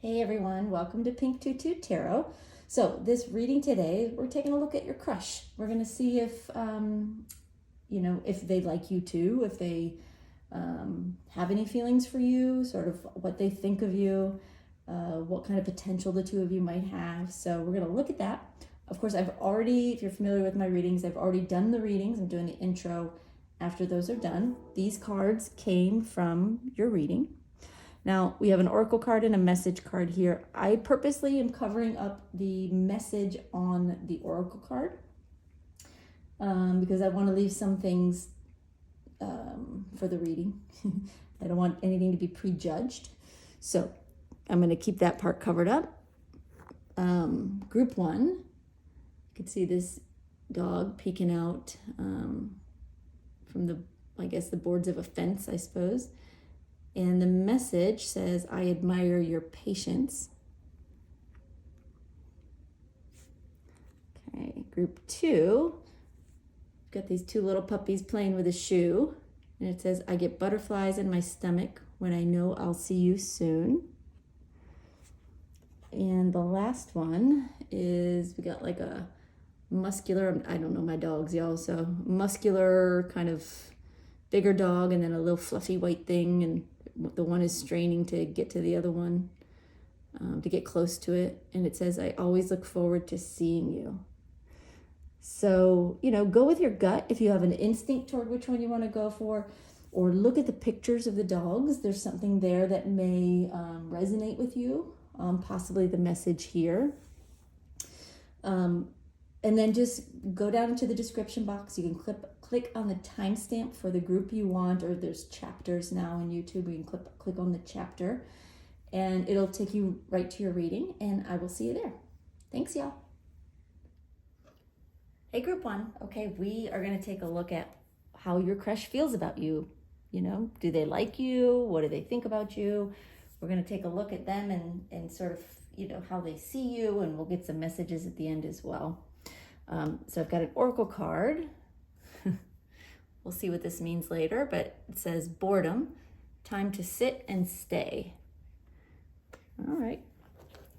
Hey everyone, welcome to Pink Tutu Tarot. So this reading today, we're taking a look at your crush. We're going to see if, if they like you too, if they have any feelings for you, sort of what they think of you, what kind of potential the two of you might have. So we're going to look at that. Of course, if you're familiar with my readings, I've already done the readings. I'm doing the intro after those are done. These cards came from your reading. Now, we have an oracle card and a message card here. I purposely am covering up the message on the oracle card because I want to leave some things for the reading. I don't want anything to be prejudged. So I'm going to keep that part covered up. Group 1, you can see this dog peeking out from the boards of a fence, I suppose. And the message says, I admire your patience. Okay, group 2, got these two little puppies playing with a shoe. And it says, I get butterflies in my stomach when I know I'll see you soon. And the last one is, we got like a muscular, I don't know my dogs, y'all, so muscular kind of bigger dog and then a little fluffy white thing, and the one is straining to get to the other one, to get close to it. And it says, I always look forward to seeing you. So, go with your gut if you have an instinct toward which one you want to go for, or look at the pictures of the dogs. There's something there that may resonate with you, possibly the message here. And then just go down into the description box. You can click on the timestamp for the group you want, or there's chapters now in YouTube. You can click on the chapter and it'll take you right to your reading, and I will see you there. Thanks, y'all. Hey, group 1. Okay, we are going to take a look at how your crush feels about you. Do they like you? What do they think about you? We're going to take a look at them and sort of, how they see you, and we'll get some messages at the end as well. So I've got an oracle card. We'll see what this means later, but it says boredom, time to sit and stay. All right.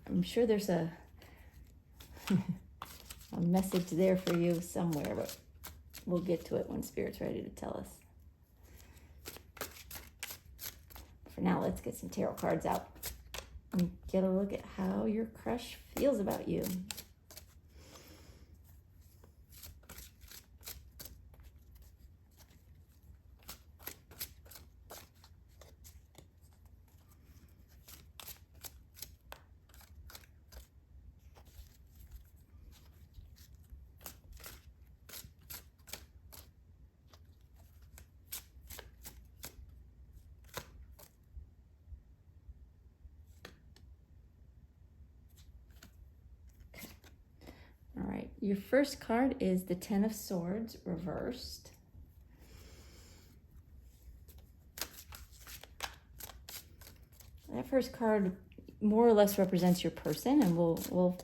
I'm sure there's a message there for you somewhere, but we'll get to it when Spirit's ready to tell us. For now, let's get some tarot cards out and get a look at how your crush feels about you. All right, your first card is the Ten of Swords reversed. That first card more or less represents your person, and we'll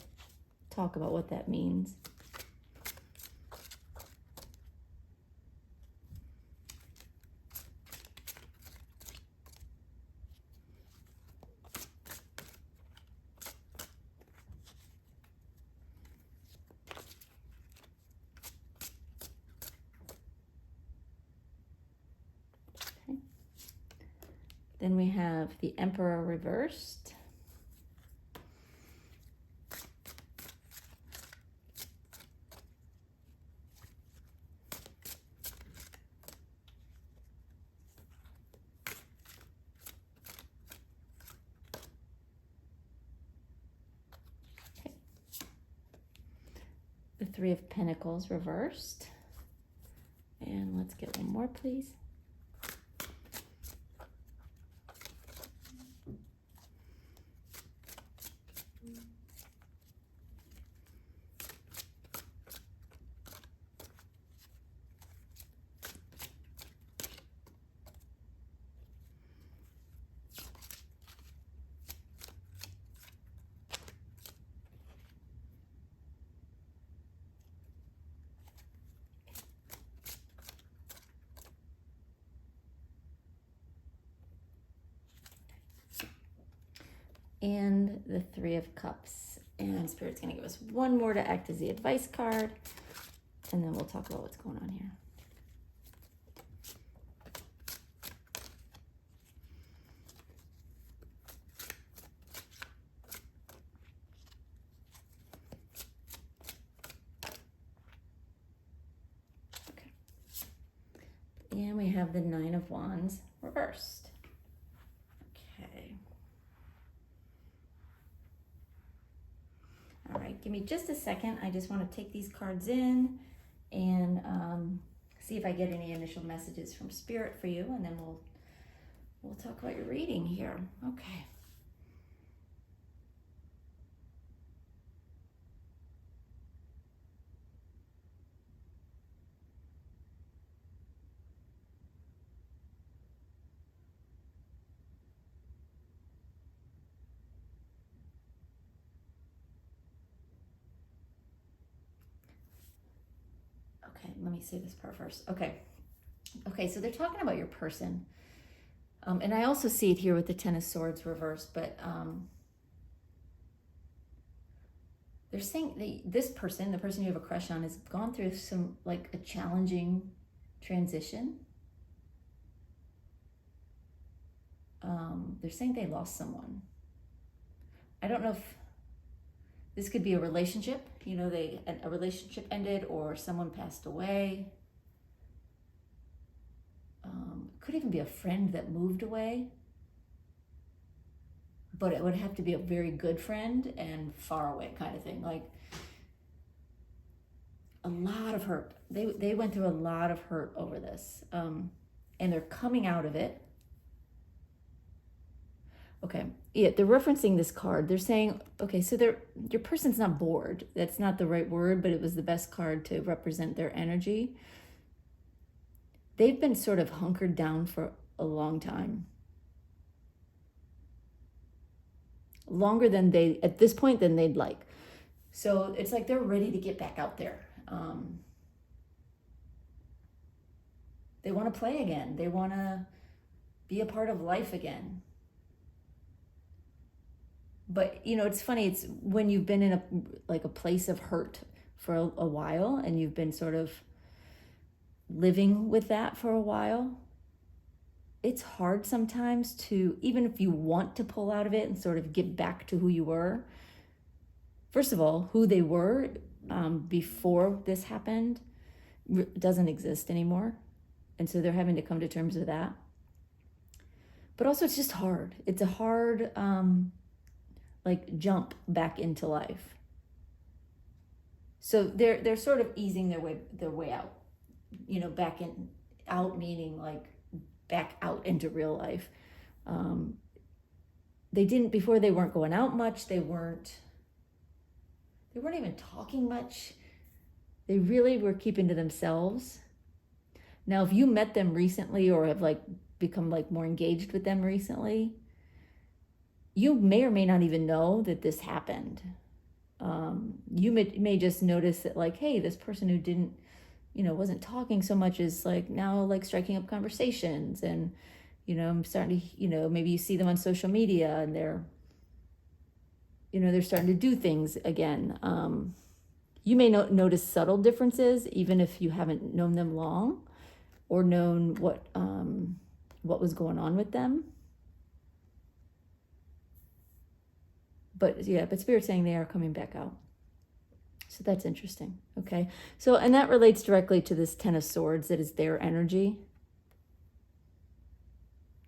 talk about what that means. Then we have the Emperor reversed. Okay. The Three of Pentacles reversed. And let's get one more, please. and the Three of Cups. And Spirit's going to give us one more to act as the advice card, and then we'll talk about what's going on here. Okay. And we have the Nine of Wands reversed. Okay. All right, give me just a second. I just want to take these cards in and see if I get any initial messages from Spirit for you, and then we'll talk about your reading here. Okay. Okay, let me say this part first. Okay, so they're talking about your person. And I also see it here with the Ten of Swords reversed, but they're saying this person, the person you have a crush on, has gone through some, like, a challenging transition. They're saying they lost someone. I don't know if this could be a relationship, you know, a relationship ended, or someone passed away. Could even be a friend that moved away, but it would have to be a very good friend and far away kind of thing. Like, a lot of hurt. They went through a lot of hurt over this, and they're coming out of it. Okay, yeah, they're referencing this card. They're saying, okay, so your person's not bored. That's not the right word, but it was the best card to represent their energy. They've been sort of hunkered down for a long time. Longer than at this point, than they'd like. So it's like they're ready to get back out there. They want to play again. They want to be a part of life again. But, you know, it's funny, it's when you've been in a place of hurt for a while, and you've been sort of living with that for a while, it's hard sometimes to, even if you want to pull out of it and sort of get back to who you were, first of all, who they were before this happened doesn't exist anymore. And so they're having to come to terms with that. But also, it's just hard. It's a hard jump back into life. So they're sort of easing their way out, you know, out meaning like back out into real life. Before they weren't going out much. They weren't even talking much. They really were keeping to themselves. Now, if you met them recently or have become more engaged with them recently, you may or may not even know that this happened. You may just notice that, hey, this person who didn't, wasn't talking so much is now striking up conversations, and, I'm starting to, maybe you see them on social media and they're starting to do things again. You may notice subtle differences, even if you haven't known them long or known what was going on with them. But Spirit's saying they are coming back out. So that's interesting. Okay. So, and that relates directly to this Ten of Swords. That is their energy.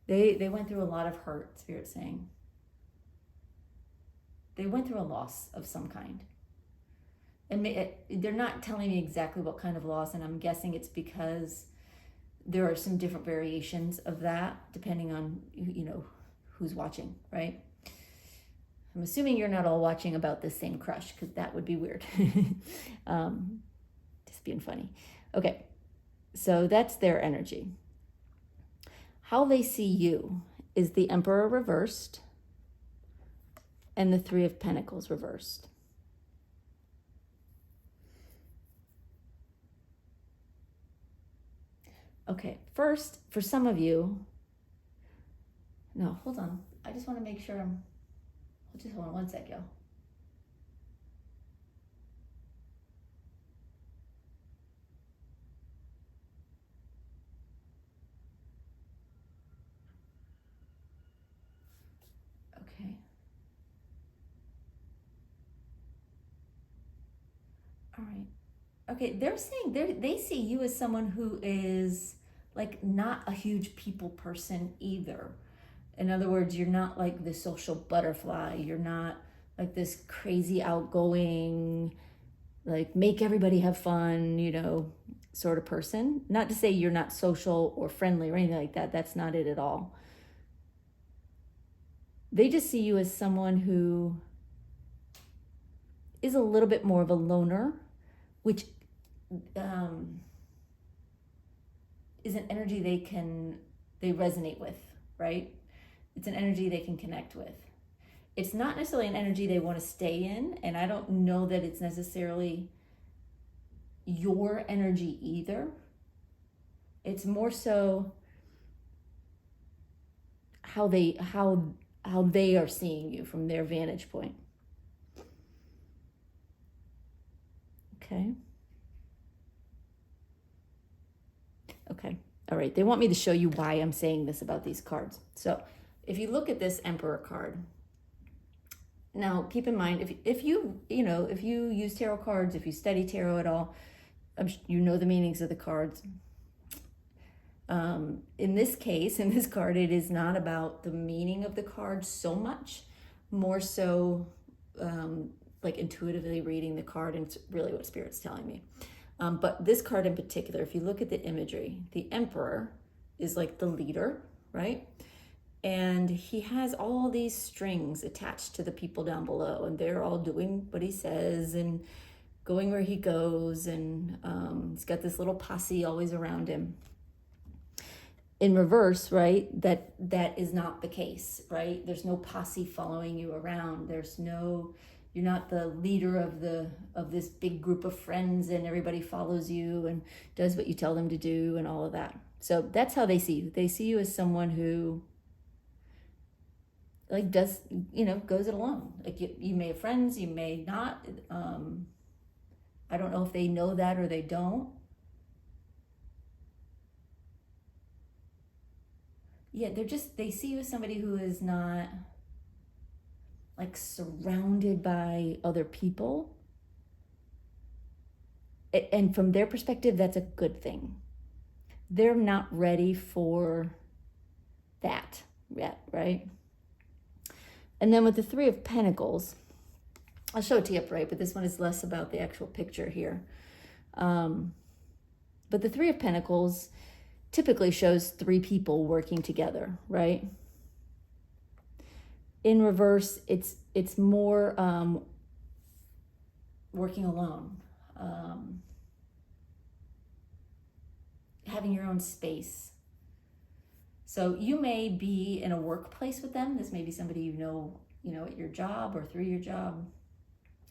They went through a lot of hurt, Spirit's saying. They went through a loss of some kind. And they're not telling me exactly what kind of loss, and I'm guessing it's because there are some different variations of that depending on, who's watching, right? I'm assuming you're not all watching about the same crush, because that would be weird. Just being funny. Okay, so that's their energy. How they see you is the Emperor reversed and the Three of Pentacles reversed. Okay, first, for some of you, no, hold on. I just want to make sure Just hold on one sec, y'all. Okay. All right. Okay, they're saying they see you as someone who is like not a huge people person either. In other words, you're not like the social butterfly. You're not like this crazy outgoing, like make everybody have fun, sort of person. Not to say you're not social or friendly or anything like that. That's not it at all. They just see you as someone who is a little bit more of a loner, which is an energy they resonate with, right? It's an energy they can connect with. It's not necessarily an energy they want to stay in, and I don't know that it's necessarily your energy either. It's more so how they are seeing you from their vantage point. Okay. Okay. All right. They want me to show you why I'm saying this about these cards. So if you look at this Emperor card, now keep in mind, if you use tarot cards, if you study tarot at all, you know the meanings of the cards. In this case, in this card, it is not about the meaning of the card so much, more so like intuitively reading the card, and it's really what Spirit's telling me. But this card in particular, if you look at the imagery, the Emperor is like the leader, right? And he has all these strings attached to the people down below, and they're all doing what he says and going where he goes, and he's got this little posse always around him. In reverse, right, that is not the case, right? There's no posse following you around. You're not the leader of this big group of friends and everybody follows you and does what you tell them to do and all of that. So that's how they see you. They see you as someone who like does, goes it alone. Like you may have friends, you may not. I don't know if they know that or they don't. Yeah, they see you as somebody who is not like surrounded by other people. And from their perspective, that's a good thing. They're not ready for that yet, right? And then with the Three of Pentacles, I'll show it to you upright, but this one is less about the actual picture here. But the Three of Pentacles typically shows three people working together, right? In reverse, it's more working alone, having your own space. So you may be in a workplace with them. This may be somebody you know at your job or through your job,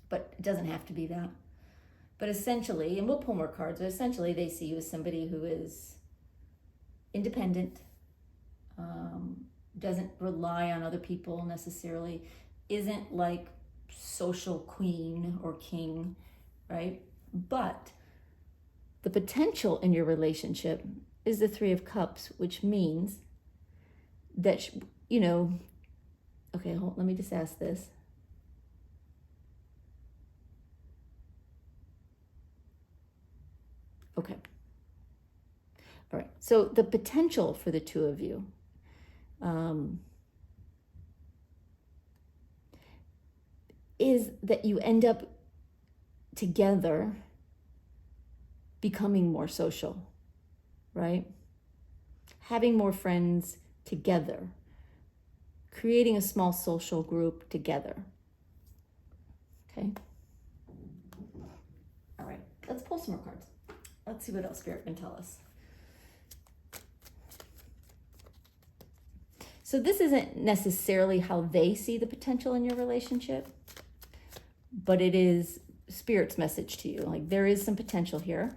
but it doesn't have to be that. But essentially, and we'll pull more cards, but essentially they see you as somebody who is independent, doesn't rely on other people necessarily, isn't like social queen or king, right? But the potential in your relationship is the Three of Cups, which means that, okay, let me just ask this. Okay. All right. So the potential for the two of you is that you end up together becoming more social, right? Having more friends together, creating a small social group together. Okay. All right. Let's pull some more cards. Let's see what else Spirit can tell us. So this isn't necessarily how they see the potential in your relationship, but it is Spirit's message to you. Like there is some potential here.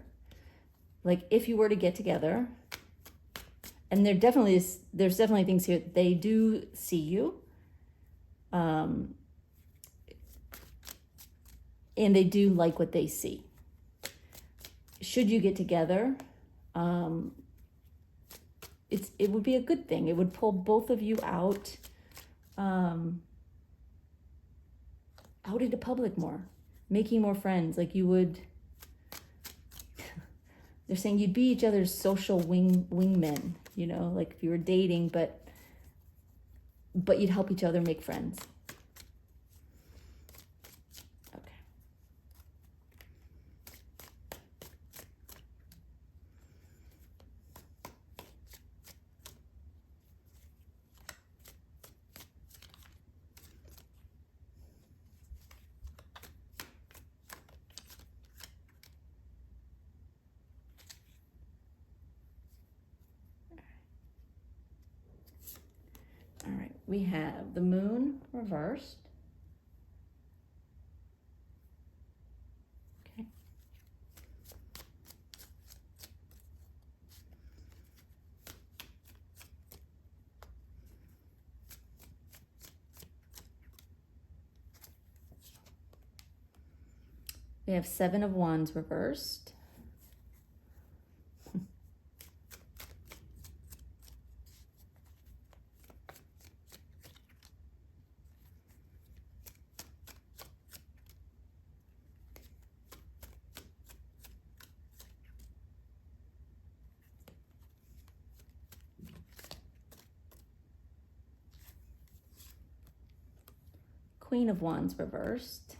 Like if you were to get together, and there's definitely things here, they do see you. and they do like what they see. Should you get together, it would be a good thing. It would pull both of you out into public more, making more friends. Like you would, they're saying you'd be each other's social wingmen, you know, like if you were dating, but you'd help each other make friends. Okay. All right, we have the moon reversed. Okay. We have Seven of Wands reversed. Queen of Wands reversed.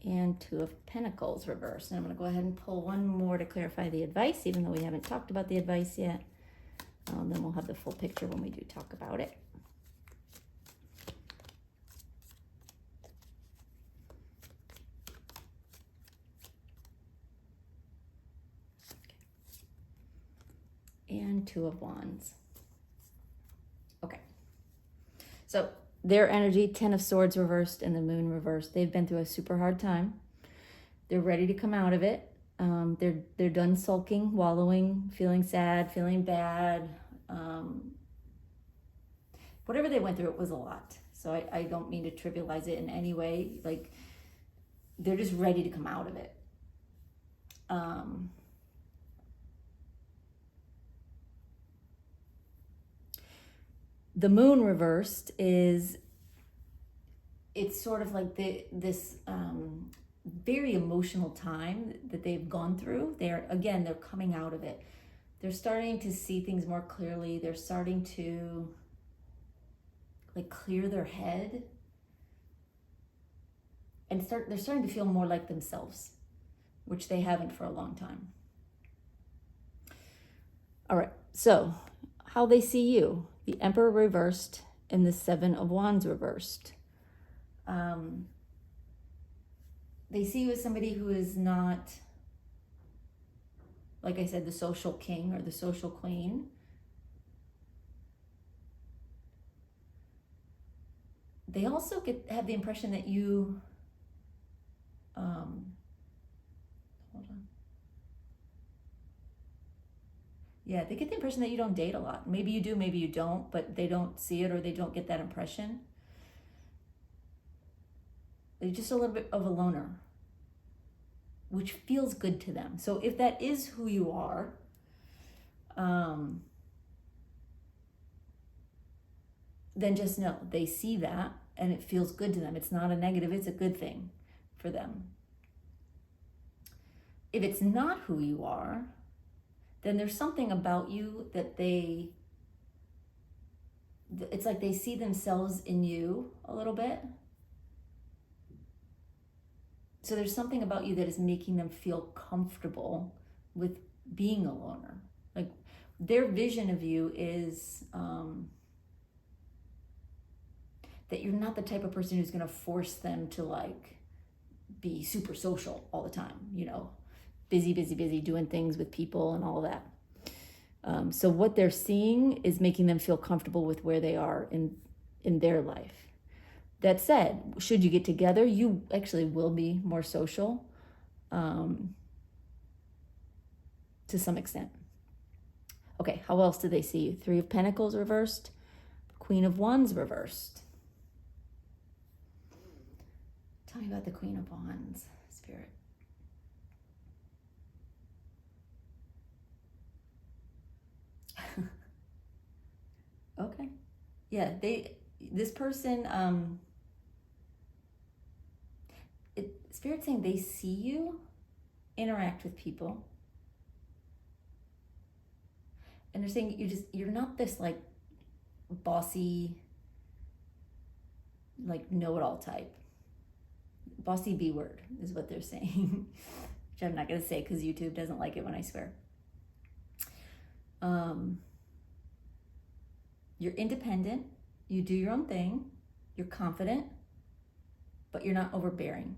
And Two of Pentacles reversed. And I'm going to go ahead and pull one more to clarify the advice, even though we haven't talked about the advice yet. Then we'll have the full picture when we do talk about it. And Two of Wands. Okay. So their energy, Ten of Swords reversed and the Moon reversed. They've been through a super hard time. They're ready to come out of it. They're done sulking, wallowing, feeling sad, feeling bad. Whatever they went through, it was a lot. So I don't mean to trivialize it in any way. Like, they're just ready to come out of it. The Moon reversed is, it's sort of like this very emotional time that they've gone through. They're coming out of it. They're starting to see things more clearly. They're starting to like clear their head and they're starting to feel more like themselves, which they haven't for a long time. All right, so how they see you. The Emperor reversed and the Seven of Wands reversed. They see you as somebody who is not, like I said, the social king or the social queen. They also have the impression that you, hold on. Yeah, they get the impression that you don't date a lot. Maybe you do, maybe you don't, but they don't see it or they don't get that impression. They're just a little bit of a loner, which feels good to them. So if that is who you are, then just know they see that and it feels good to them. It's not a negative, it's a good thing for them. If it's not who you are, then there's something about you that it's like they see themselves in you a little bit. So there's something about you that is making them feel comfortable with being a loner. Like, their vision of you is that you're not the type of person who's going to force them to like be super social all the time, you know, busy, doing things with people and all of that. So what they're seeing is making them feel comfortable with where they are in their life. That said, should you get together, you actually will be more social to some extent. Okay, how else do they see you? Three of Pentacles reversed, Queen of Wands reversed. Tell me about the Queen of Wands, Spirit. Okay. Yeah, this person, Spirit's saying they see you interact with people. And they're saying you're not this like bossy, like know-it-all type. Bossy B word is what they're saying, which I'm not going to say because YouTube doesn't like it when I swear. You're independent, you do your own thing, you're confident, but you're not overbearing.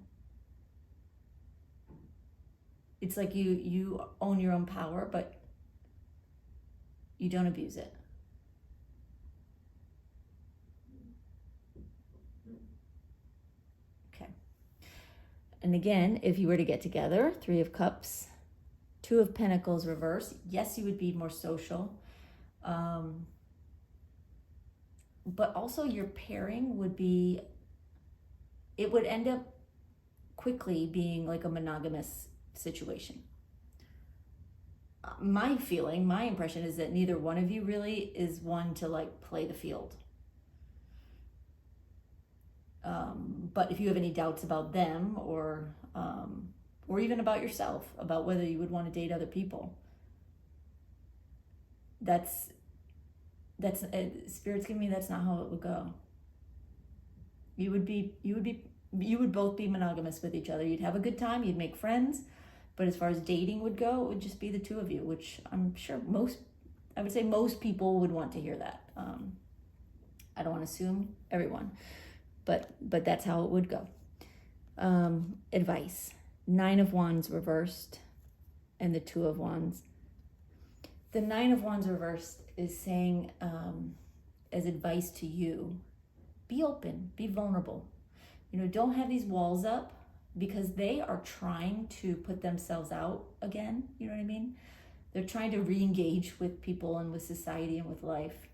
It's like you own your own power, but you don't abuse it. Okay. And again, if you were to get together, Three of Cups, Two of Pentacles reverse, yes, you would be more social. But also your pairing would be, it would end up quickly being like a monogamous situation. My feeling, my impression is that neither one of you really is one to like play the field. But if you have any doubts about them or even about yourself, about whether you would want to date other people, that's Spirit's giving me that's not how it would go. You would both be monogamous with each other. You'd have a good time, you'd make friends, but as far as dating would go, it would just be the two of you, which I'm sure I would say most people would want to hear that. I don't want to assume everyone, but that's how it would go. Advice. Nine of Wands reversed and the Two of Wands. The Nine of Wands reversed is saying, as advice to you, be open, be vulnerable. Don't have these walls up because they are trying to put themselves out again. You know what I mean? They're trying to re-engage with people and with society and with life.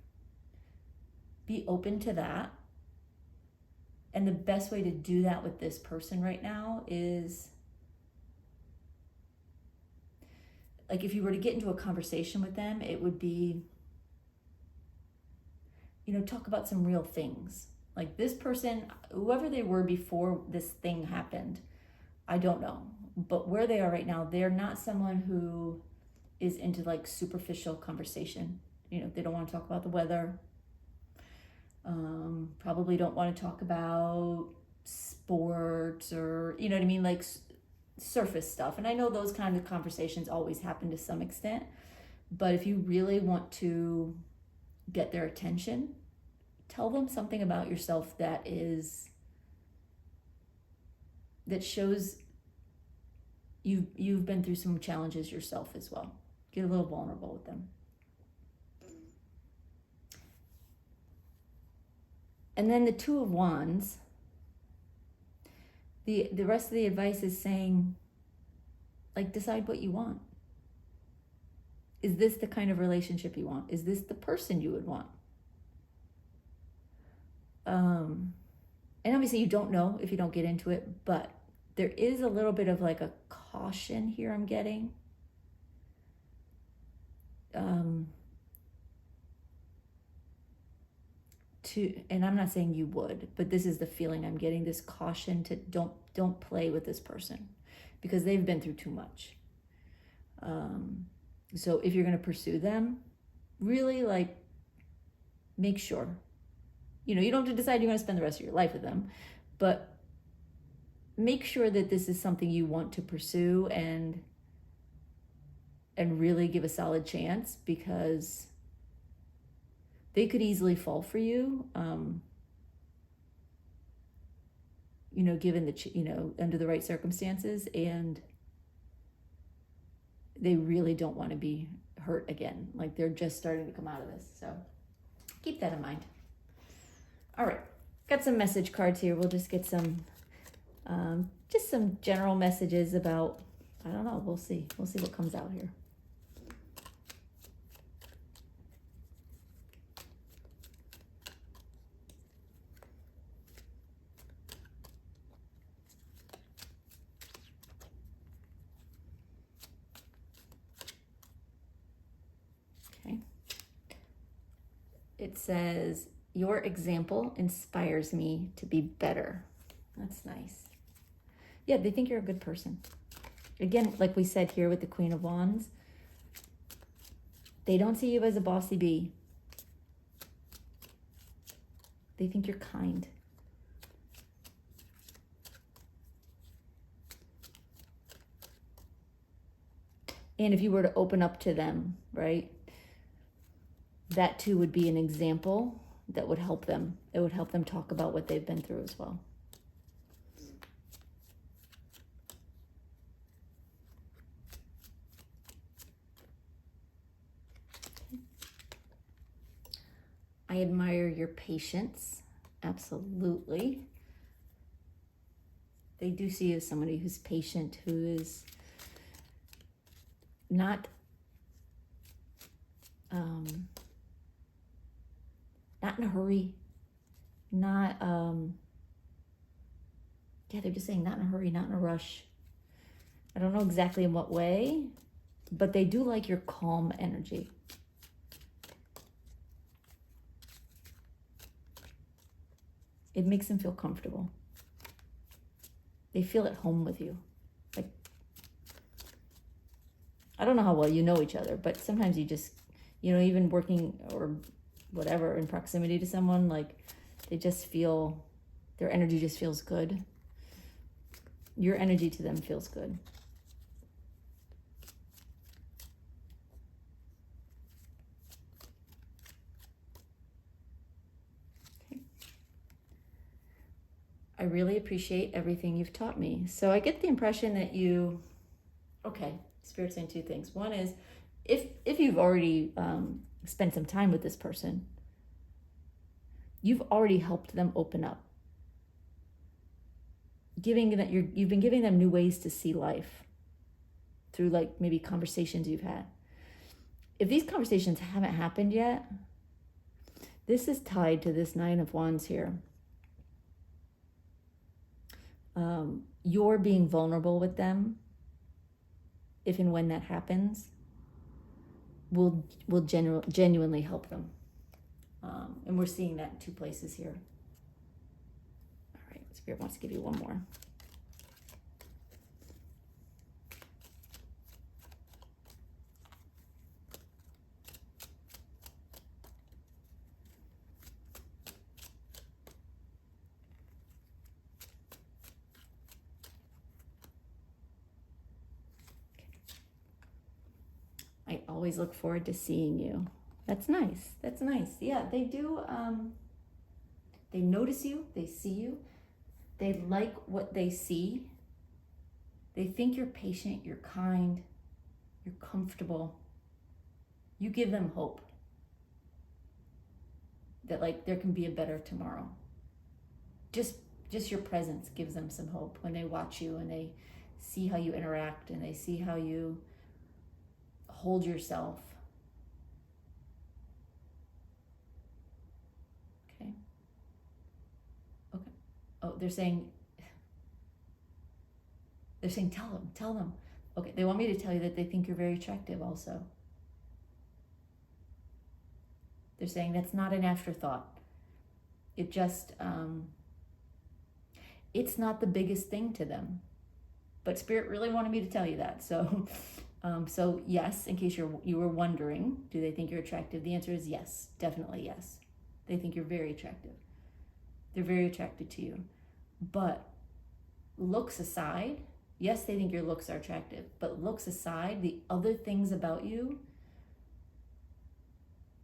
Be open to that. And the best way to do that with this person right now is, like, if you were to get into a conversation with them, it would be, talk about some real things. Like this person, whoever they were before this thing happened, I don't know. But where they are right now, they're not someone who is into like superficial conversation. They don't want to talk about the weather. Probably don't want to talk about sports or, you know what I mean? Like surface stuff. And I know those kind of conversations always happen to some extent. But if you really want to get their attention, tell them something about yourself that shows you've been through some challenges yourself as well. Get a little vulnerable with them. And then the Two of Wands, the rest of the advice is saying, like, decide what you want. Is this the kind of relationship you want? Is this the person you would want? And obviously you don't know if you don't get into it, but there is a little bit of like a caution here I'm getting. And I'm not saying you would, but this is the feeling I'm getting, this caution to don't play with this person because they've been through too much. So if you're going to pursue them, really like make sure, you don't have to decide you're going to spend the rest of your life with them, but make sure that this is something you want to pursue and really give a solid chance, because they could easily fall for you, given under the right circumstances, and they really don't want to be hurt again. Like they're just starting to come out of this. So keep that in mind. All right, got some message cards here. We'll just get some general messages about, I don't know, we'll see what comes out here. Okay. It says, your example inspires me to be better. That's nice. Yeah, they think you're a good person. Again, like we said here with the Queen of Wands, they don't see you as a bossy bee. They think you're kind. And if you were to open up to them, right, that too would be an example that would help them. It would help them talk about what they've been through as well. I admire your patience. Absolutely. They do see you as somebody who's patient, who is not in a hurry, they're just saying not in a hurry, not in a rush. I don't know exactly in what way, but they do like your calm energy. It makes them feel comfortable. They feel at home with you. Like, I don't know how well you know each other, but sometimes you just, even working or whatever in proximity to someone, like they just feel, their energy just feels good. Your energy to them feels good. Okay. I really appreciate everything you've taught me. So I get the impression that Spirit's saying two things. One is, if you've already spent some time with this person, you've already helped them open up. You've been giving them new ways to see life through like maybe conversations you've had. If these conversations haven't happened yet, this is tied to this Nine of Wands here. You're being vulnerable with them, if and when that happens, will genuinely help them. And we're seeing that in two places here. All right, Spirit wants to give you one more. I always look forward to seeing you. That's nice. That's nice. Yeah, they do. They notice you. They see you. They like what they see. They think you're patient, you're kind, you're comfortable. You give them hope that like there can be a better tomorrow. Just your presence gives them some hope when they watch you and they see how you interact and they see how you hold yourself. Okay. Oh, they're saying tell them. Okay, they want me to tell you that they think you're very attractive also. They're saying that's not an afterthought. It just, it's not the biggest thing to them. But Spirit really wanted me to tell you that. So, so yes, in case you were wondering, do they think you're attractive? The answer is yes, definitely yes. They think you're very attractive. They're very attracted to you. But looks aside, yes, they think your looks are attractive, but looks aside, the other things about you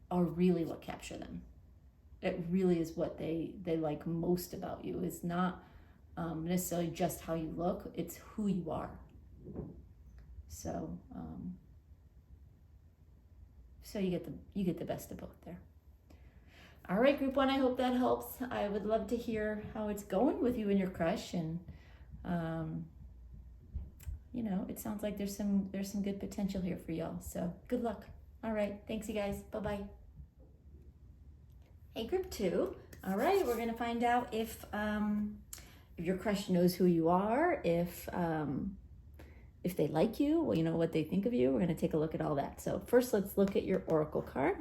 are really what capture them. It really is what they like most about you. It's not necessarily just how you look, it's who you are. So So you get the best of both there. All right, group one, I hope that helps. I would love to hear how it's going with you and your crush, and it sounds like there's some good potential here for y'all. So good luck. All right, thanks you guys. Bye-bye. Hey, group two. All right, we're gonna find out if your crush knows who you are, if they like you, what they think of you. We're gonna take a look at all that. So first, let's look at your oracle card.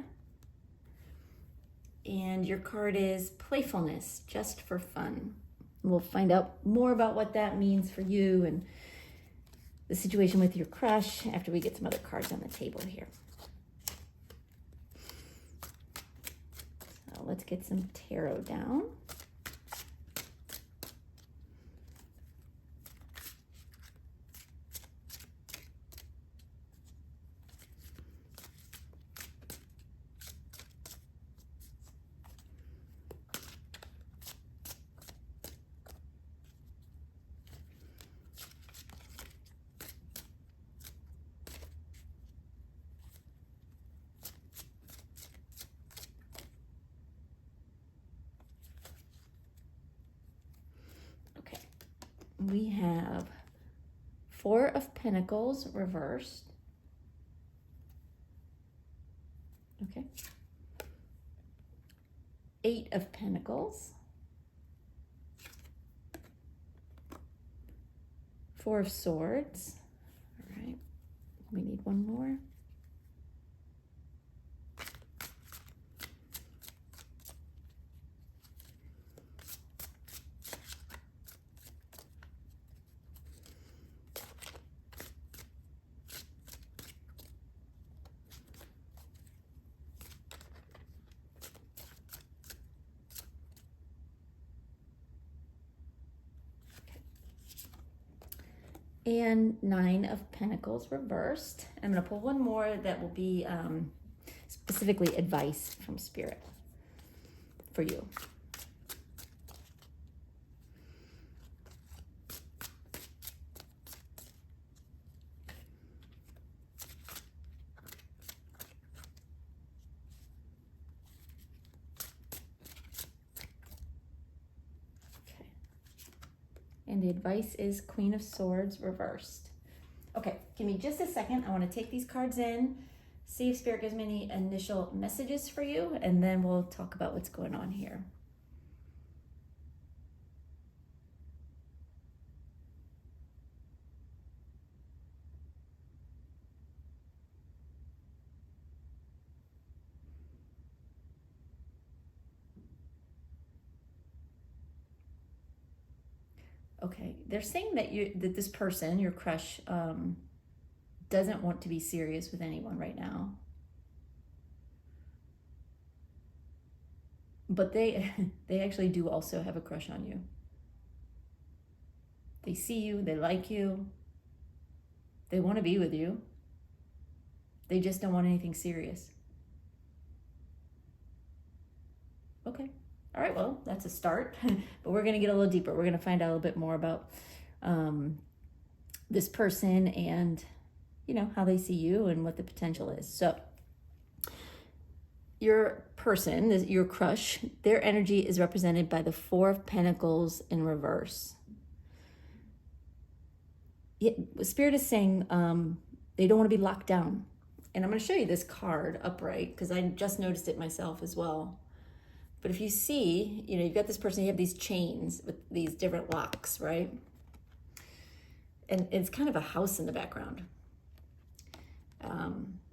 And your card is playfulness, just for fun. We'll find out more about what that means for you and the situation with your crush after we get some other cards on the table here. So let's get some tarot down. We have Four of Pentacles reversed. Okay. Eight of Pentacles. Four of Swords. All right. We need one more. And Nine of Pentacles reversed. I'm going to pull one more that will be specifically advice from Spirit for you. And the advice is Queen of Swords reversed. Okay, give me just a second. I want to take these cards in, see if Spirit gives me any initial messages for you, and then we'll talk about what's going on here. Okay, they're saying that this person, your crush, doesn't want to be serious with anyone right now. But they actually do also have a crush on you. They see you, they like you, they want to be with you. They just don't want anything serious. Okay. All right, well, that's a start, but we're going to get a little deeper. We're going to find out a little bit more about this person and, how they see you and what the potential is. So your person, your crush, their energy is represented by the Four of Pentacles in reverse. Spirit is saying they don't want to be locked down. And I'm going to show you this card upright because I just noticed it myself as well. But if you see, you've got this person, you have these chains with these different locks, right? And it's kind of a house in the background.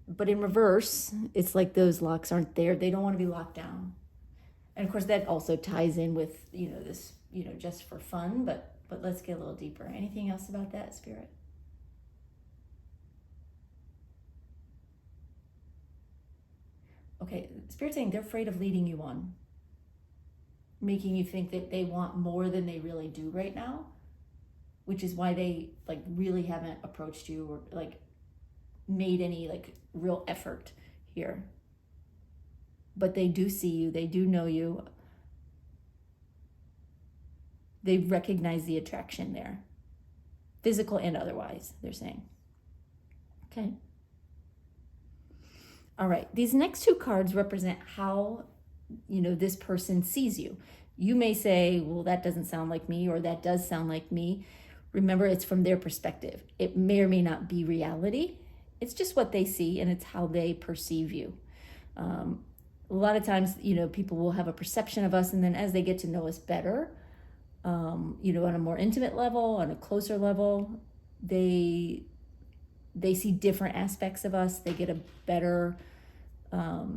But in reverse, it's like those locks aren't there. They don't want to be locked down. And of course, that also ties in with, this, just for fun, but let's get a little deeper. Anything else about that, Spirit? Okay, Spirit's saying they're afraid of leading you on, making you think that they want more than they really do right now, which is why they really haven't approached you or made any real effort here. But they do see you, they do know you. They recognize the attraction there, physical and otherwise, they're saying. Okay. All right, these next two cards represent how, this person sees you. You may say, well, that doesn't sound like me, or that does sound like me. Remember, it's from their perspective. It may or may not be reality. It's just what they see, and it's how they perceive you. A lot of times, people will have a perception of us, and then as they get to know us better, on a more intimate level, on a closer level, they see different aspects of us. They get a better, a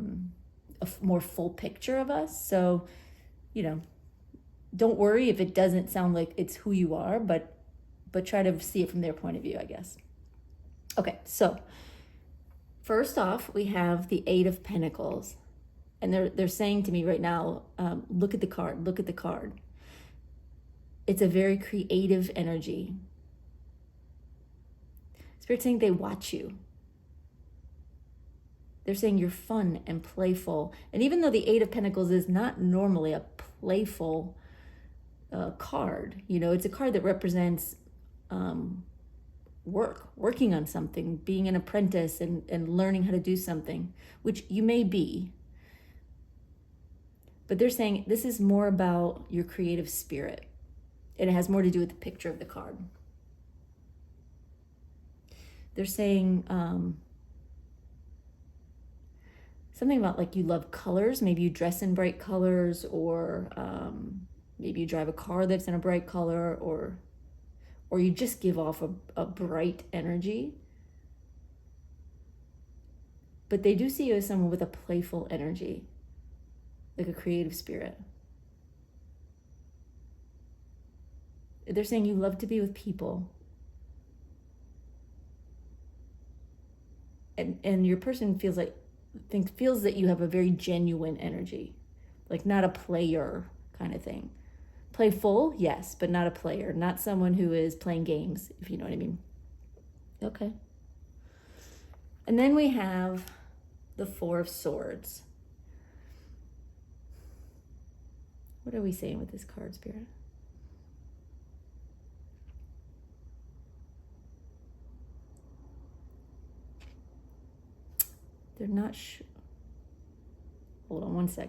more full picture of us. So, don't worry if it doesn't sound like it's who you are, but try to see it from their point of view, I guess. Okay, so first off, we have the Eight of Pentacles. And they're saying to me right now, look at the card, look at the card. It's a very creative energy. Spirit's saying they watch you. They're saying you're fun and playful. And even though the Eight of Pentacles is not normally a playful card, it's a card that represents working on something, being an apprentice and learning how to do something, which you may be. But they're saying this is more about your creative spirit. And it has more to do with the picture of the card. They're saying something about like you love colors. Maybe you dress in bright colors, or maybe you drive a car that's in a bright color, or you just give off a bright energy. But they do see you as someone with a playful energy, like a creative spirit. They're saying you love to be with people. And your person feels that you have a very genuine energy, like not a player kind of thing. Playful, yes, but not a player, not someone who is playing games, if you know what I mean. Okay. And then we have the Four of Swords. What are we saying with this card, Spirit? They're not sure. Hold on one sec.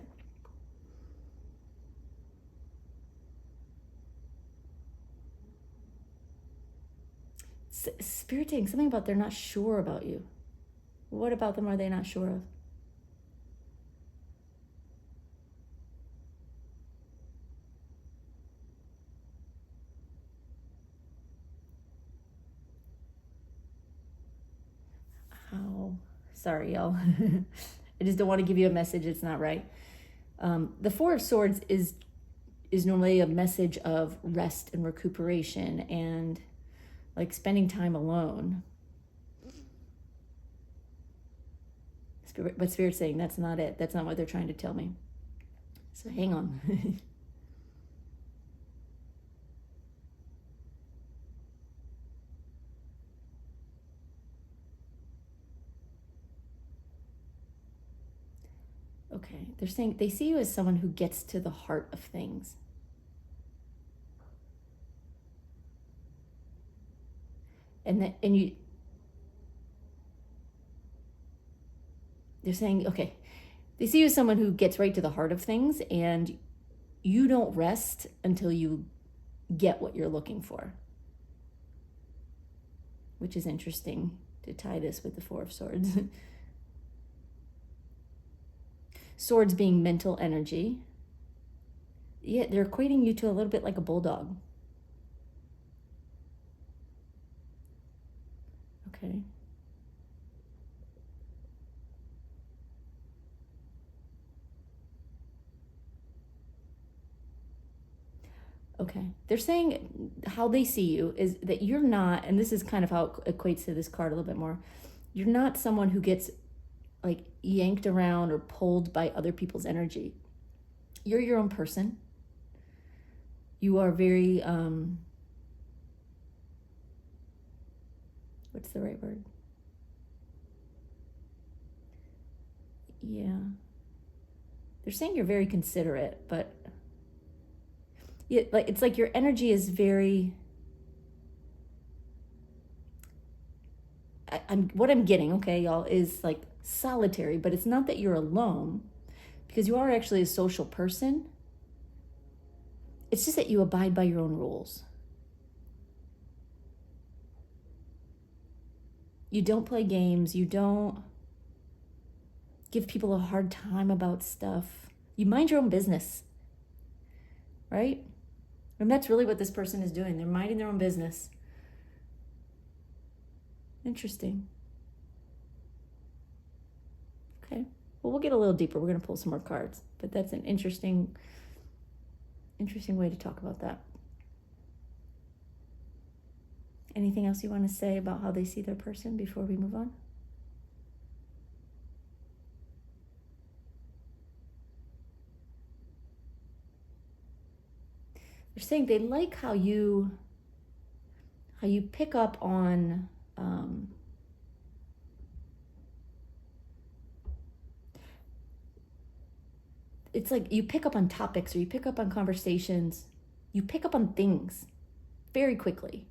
Spirit saying something about they're not sure about you. What about them are they not sure of? How? Sorry, y'all. I just don't want to give you a message it's not right. The Four of Swords is normally a message of rest and recuperation and like spending time alone. But Spirit's saying that's not it. That's not what they're trying to tell me. So hang on. Okay, they're saying they see you as someone who gets to the heart of things. And they're saying, okay, they see you as someone who gets right to the heart of things, and you don't rest until you get what you're looking for. Which is interesting to tie this with the Four of Swords. Swords being mental energy. Yeah, they're equating you to a little bit like a bulldog. Okay. Okay. They're saying how they see you is that you're not, and this is kind of how it equates to this card a little bit more. You're not someone who gets like yanked around or pulled by other people's energy. You're your own person. You are very, what's the right word? Yeah. They're saying you're very considerate, but it's like your energy is very, what I'm getting, okay, y'all, is like solitary, but it's not that you're alone, because you are actually a social person. It's just that you abide by your own rules. You don't play games. You don't give people a hard time about stuff. You mind your own business, right? And that's really what this person is doing. They're minding their own business. Interesting. Okay. Well, we'll get a little deeper. We're going to pull some more cards, but that's an interesting way to talk about that. Anything else you want to say about how they see their person before we move on? They're saying they like how you pick up on it's like you pick up on topics, or you pick up on conversations, you pick up on things very quickly.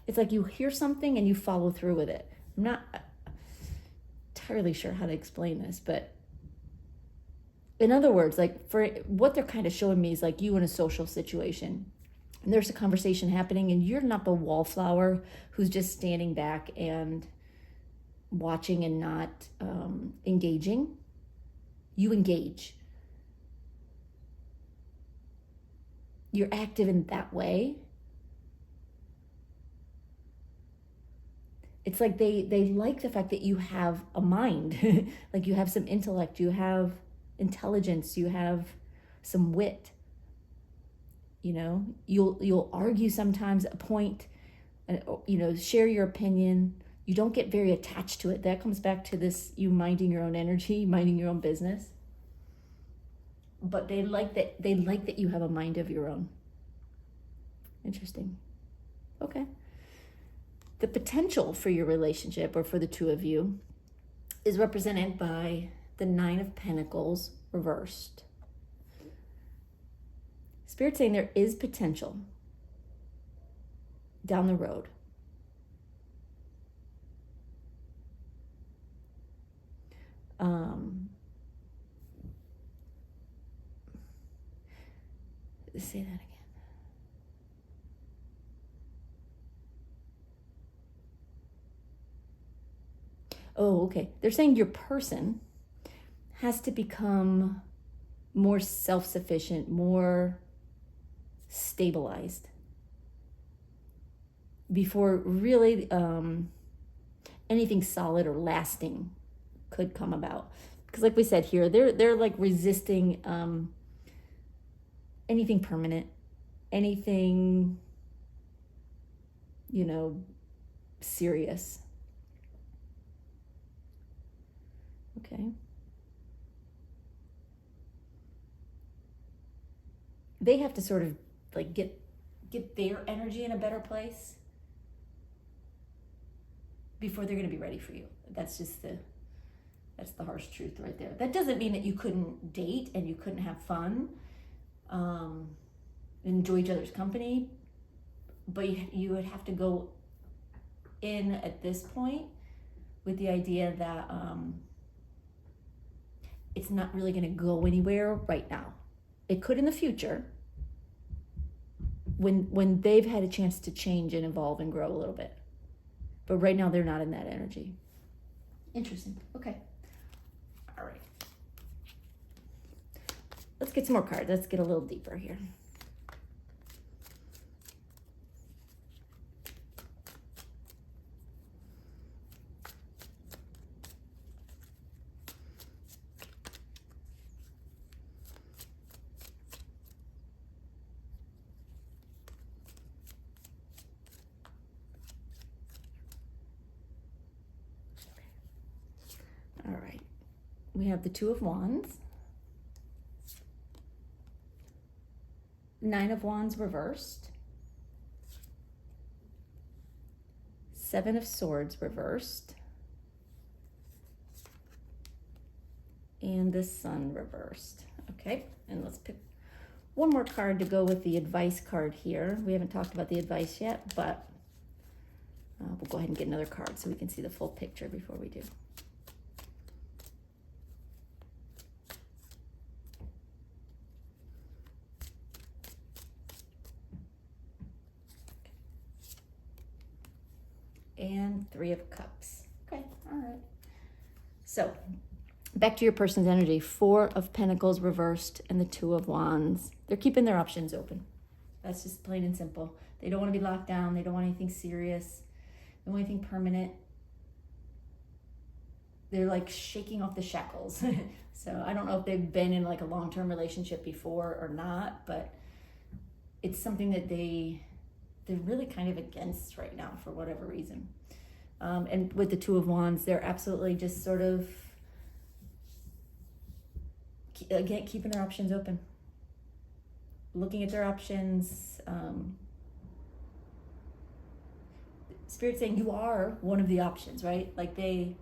It's like you hear something and you follow through with it. I'm not entirely sure how to explain this, but in other words, like, for what they're kind of showing me is like you in a social situation, and there's a conversation happening, and you're not the wallflower who's just standing back and watching and not engaging. You engage. You're active in that way. It's like they like the fact that you have a mind, like you have some intellect, you have intelligence, you have some wit. You know, you'll argue sometimes a point, and share your opinion. You don't get very attached to it. That comes back to this, you minding your own energy, minding your own business. But they like that you have a mind of your own. Interesting. Okay. The potential for your relationship, or for the two of you, is represented by the 9 of Pentacles reversed. Spirit's saying there is potential down the road. Say that again. Oh, okay. They're saying your person has to become more self-sufficient, more stabilized, before really anything solid or lasting could come about. Because like we said here, they're like resisting anything permanent, anything serious. Okay. They have to sort of like get their energy in a better place before they're going to be ready for you. That's the harsh truth right there. That doesn't mean that you couldn't date and you couldn't have fun, enjoy each other's company, but you would have to go in at this point with the idea that it's not really going to go anywhere right now. It could in the future, when they've had a chance to change and evolve and grow a little bit. But right now they're not in that energy. Interesting. Okay. All right. Let's get some more cards. Let's get a little deeper here. All right. We have the 2 of Wands. 9 of Wands reversed. 7 of Swords reversed. And the Sun reversed. Okay, and let's pick one more card to go with the advice card here. We haven't talked about the advice yet, but we'll go ahead and get another card so we can see the full picture before we do. And Three of Cups. Okay, all right. So back to your person's energy. Four of Pentacles reversed and the Two of Wands. They're keeping their options open. That's just plain and simple. They don't want to be locked down. They don't want anything serious. They don't want anything permanent. They're like shaking off the shackles. So I don't know if they've been in like a long-term relationship before or not, but it's something that they're really kind of against right now for whatever reason. And with the Two of Wands, they're absolutely just sort of, again, keeping their options open. Looking at their options. Spirit saying you are one of the options, right? Like they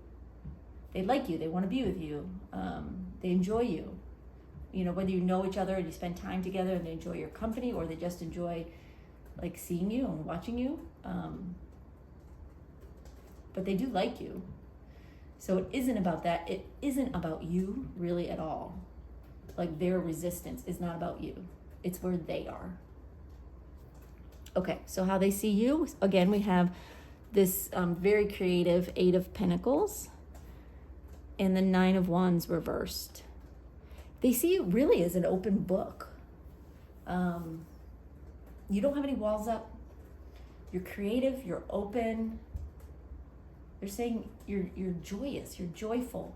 like you. They want to be with you. They enjoy you. You know, whether you know each other and you spend time together and they enjoy your company, or they just enjoy like seeing you and watching you. But they do like you. So it isn't about that. It isn't about you really at all. Like their resistance is not about you. It's where they are. Okay, so how they see you. Again, we have this very creative Eight of Pentacles and the Nine of Wands reversed. They see you really as an open book. You don't have any walls up. You're creative, you're open. They're saying you're joyous, you're joyful.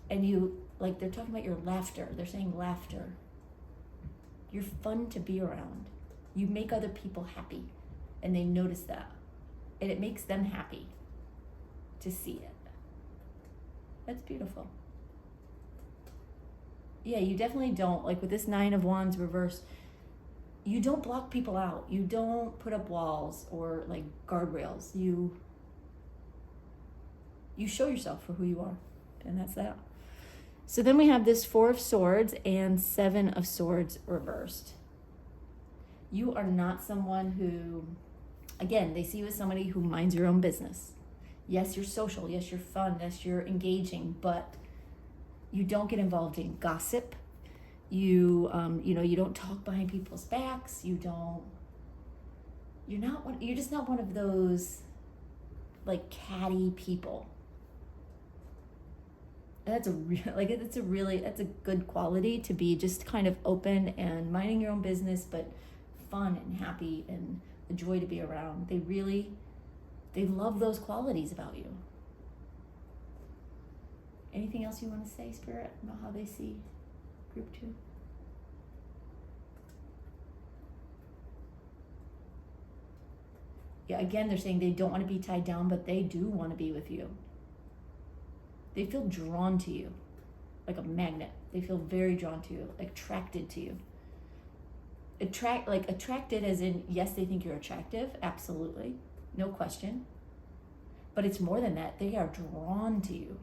And you, like, they're talking about your laughter. They're saying laughter. You're fun to be around. You make other people happy, and they notice that. And it makes them happy to see it. That's beautiful. Yeah, you definitely don't, like with this Nine of Wands reversed, you don't block people out. You don't put up walls or like guardrails. You show yourself for who you are, and that's that. So then we have this Four of Swords and Seven of Swords reversed. You are not someone who, again, they see you as somebody who minds your own business. Yes, you're social. Yes, you're fun. Yes, you're engaging, but you don't get involved in gossip. You don't talk behind people's backs. You're just not one of those like catty people. And that's a good quality to be, just kind of open and minding your own business, but fun and happy and a joy to be around. They love those qualities about you. Anything else you want to say, Spirit, about how they see Group 2? Yeah, again, they're saying they don't want to be tied down, but they do want to be with you. They feel drawn to you, like a magnet. They feel very drawn to you, attracted to you. Attracted as in, yes, they think you're attractive, absolutely, no question. But it's more than that. They are drawn to you.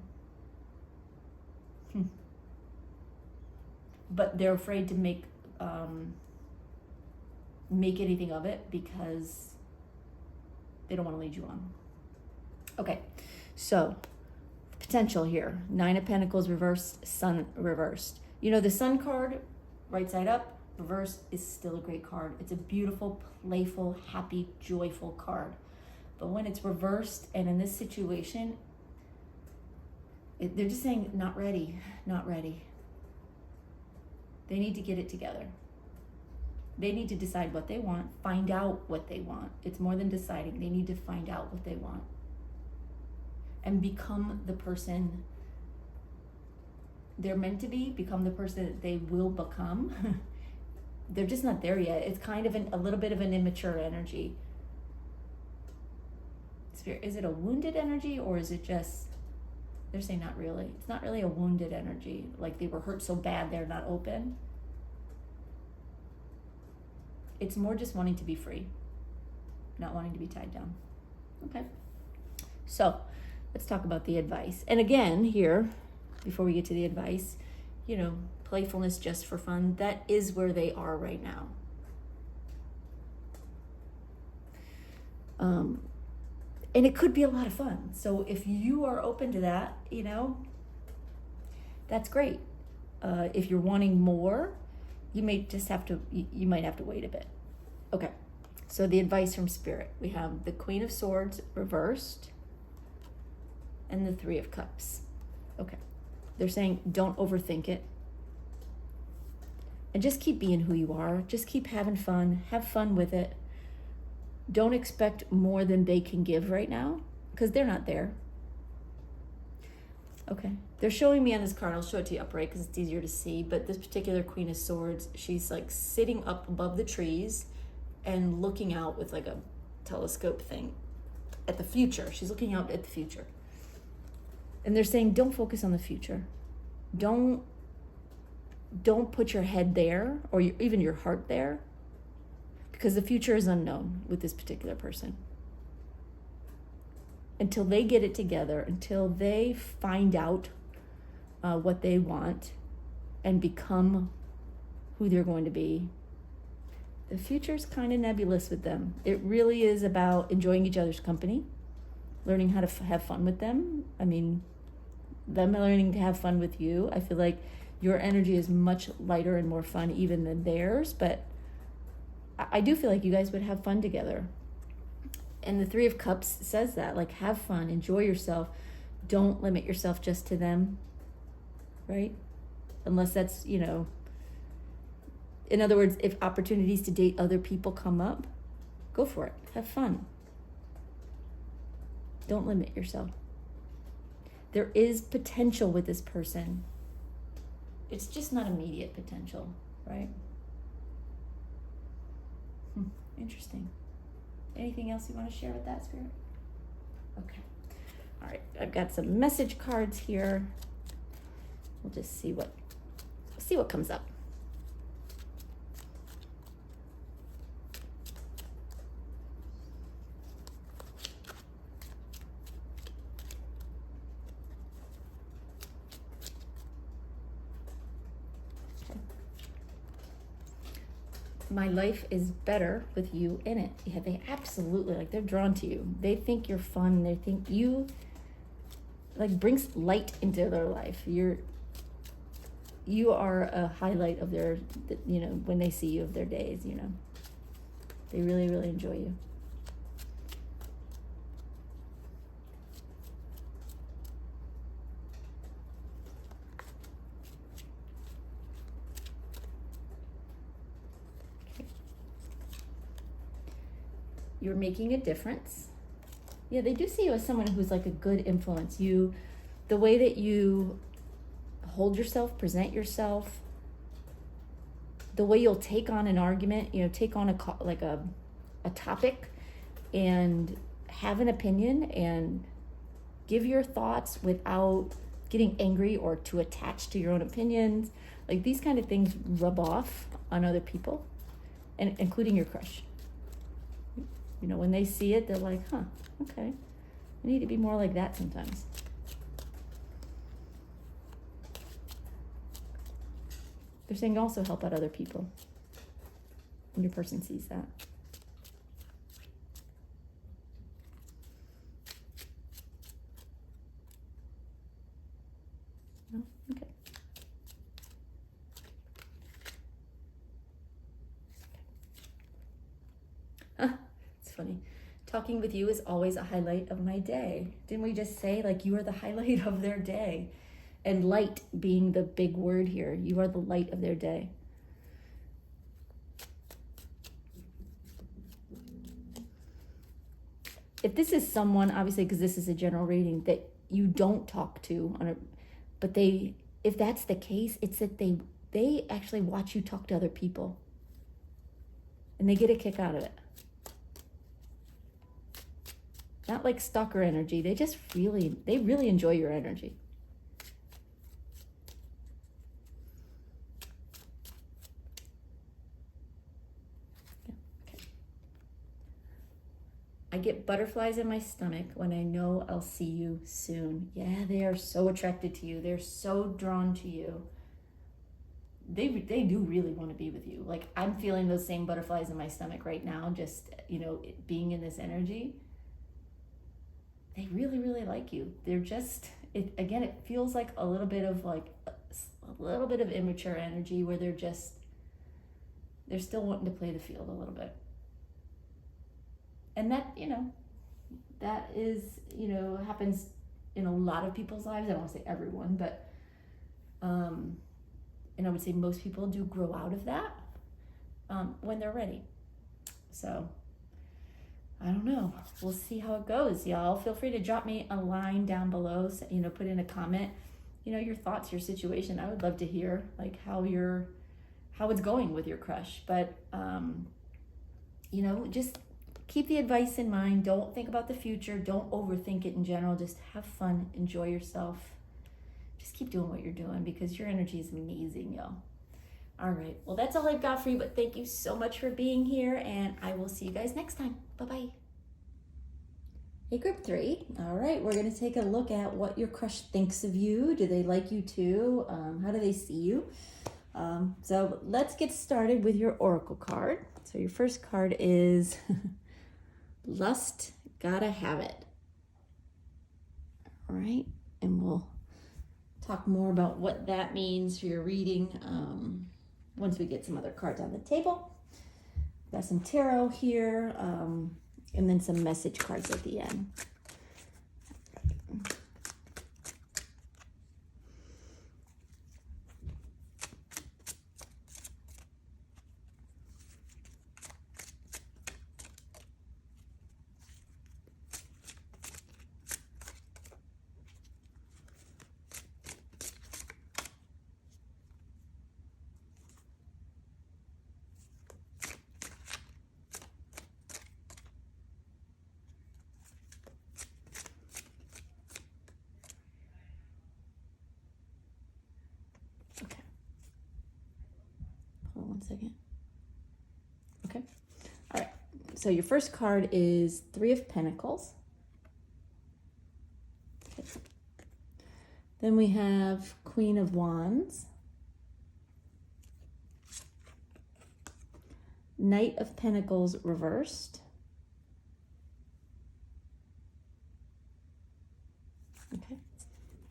But they're afraid to make anything of it because they don't want to lead you on. Okay, so potential here. Nine of Pentacles reversed, Sun reversed. You know, the Sun card, right side up, reversed, is still a great card. It's a beautiful, playful, happy, joyful card. But when it's reversed, and in this situation, they're just saying, not ready, not ready. They need to get it together. They need to decide what they want, find out what they want. It's more than deciding. They need to find out what they want and become the person they're meant to be, become the person that they will become. They're just not there yet. It's kind of a little bit of an immature energy. Spirit, is it a wounded energy, or is it just, they're saying not really. It's not really a wounded energy. Like they were hurt so bad they're not open. It's more just wanting to be free, not wanting to be tied down. Okay. So let's talk about the advice. And again, here, before we get to the advice, playfulness just for fun, that is where they are right now. And it could be a lot of fun. So if you are open to that, that's great. If you're wanting more, you might have to wait a bit. Okay. So the advice from Spirit, we have the Queen of Swords reversed and the Three of Cups. Okay. They're saying don't overthink it. And just keep being who you are. Just keep having fun. Have fun with it. Don't expect more than they can give right now, because they're not there. Okay. They're showing me on this card, I'll show it to you upright because it's easier to see, but this particular Queen of Swords, she's like sitting up above the trees and looking out with like a telescope thing at the future. She's looking out at the future. And they're saying, don't focus on the future. Don't put your head there or even your heart there, because the future is unknown with this particular person. Until they get it together, until they find out what they want and become who they're going to be, the future's kind of nebulous with them. It really is about enjoying each other's company, learning how to have fun with them. I mean, them learning to have fun with you. I feel like your energy is much lighter and more fun even than theirs, but I do feel like you guys would have fun together. And the Three of Cups says that, like, have fun, enjoy yourself. Don't limit yourself just to them, right? Unless that's, in other words, if opportunities to date other people come up, go for it. Have fun. Don't limit yourself. There is potential with this person. It's just not immediate potential, right? Interesting. Anything else you want to share with that, Spirit? Okay. All right. I've got some message cards here. We'll just see what comes up. My life is better with you in it. Yeah, they absolutely, they're drawn to you. They think you're fun. They think you, brings light into their life. You are a highlight of their, when they see you, of their days, They really, really enjoy you. You're making a difference. Yeah, they do see you as someone who's like a good influence. The way that you hold yourself, present yourself, the way you'll take on an argument, take on a topic and have an opinion and give your thoughts without getting angry or too attached to your own opinions. Like, these kind of things rub off on other people, and including your crush. When they see it, they're like, huh, okay. I need to be more like that sometimes. They're saying also help out other people when your person sees that. No? Okay. It's funny. Talking with you is always a highlight of my day. Didn't we just say, you are the highlight of their day? And light being the big word here. You are the light of their day. If this is someone, obviously, because this is a general reading, that you don't talk to, but if that's the case, it's that they actually watch you talk to other people. And they get a kick out of it. Not like stalker energy. They really enjoy your energy. Okay. I get butterflies in my stomach when I know I'll see you soon. Yeah, they are so attracted to you. They're so drawn to you. they do really want to be with you. Like, I'm feeling those same butterflies in my stomach right now, just, being in this energy. They really, really like you. They're just, it feels like a little bit of immature energy where they're still wanting to play the field a little bit. And that, that is, happens in a lot of people's lives. I don't want to say everyone, but, and I would say most people do grow out of that when they're ready. So I don't know. We'll see how it goes, y'all. Feel free to drop me a line down below. Put in a comment, your thoughts, your situation. I would love to hear like how it's going with your crush. But just keep the advice in mind. Don't think about the future. Don't overthink it in general. Just have fun. Enjoy yourself. Just keep doing what you're doing because your energy is amazing, y'all. All right. Well, that's all I've got for you, but thank you so much for being here, and I will see you guys next time. Bye-bye. Hey, group 3. All right. We're going to take a look at what your crush thinks of you. Do they like you too? How do they see you? So let's get started with your oracle card. So your first card is Lust, Gotta Have It. All right. And we'll talk more about what that means for your reading once we get some other cards on the table. Got some tarot here, and then some message cards at the end. Okay. Hold on one second. Okay. All right. So your first card is 3 of Pentacles. Okay. Then we have Queen of Wands. Knight of Pentacles reversed. Okay. You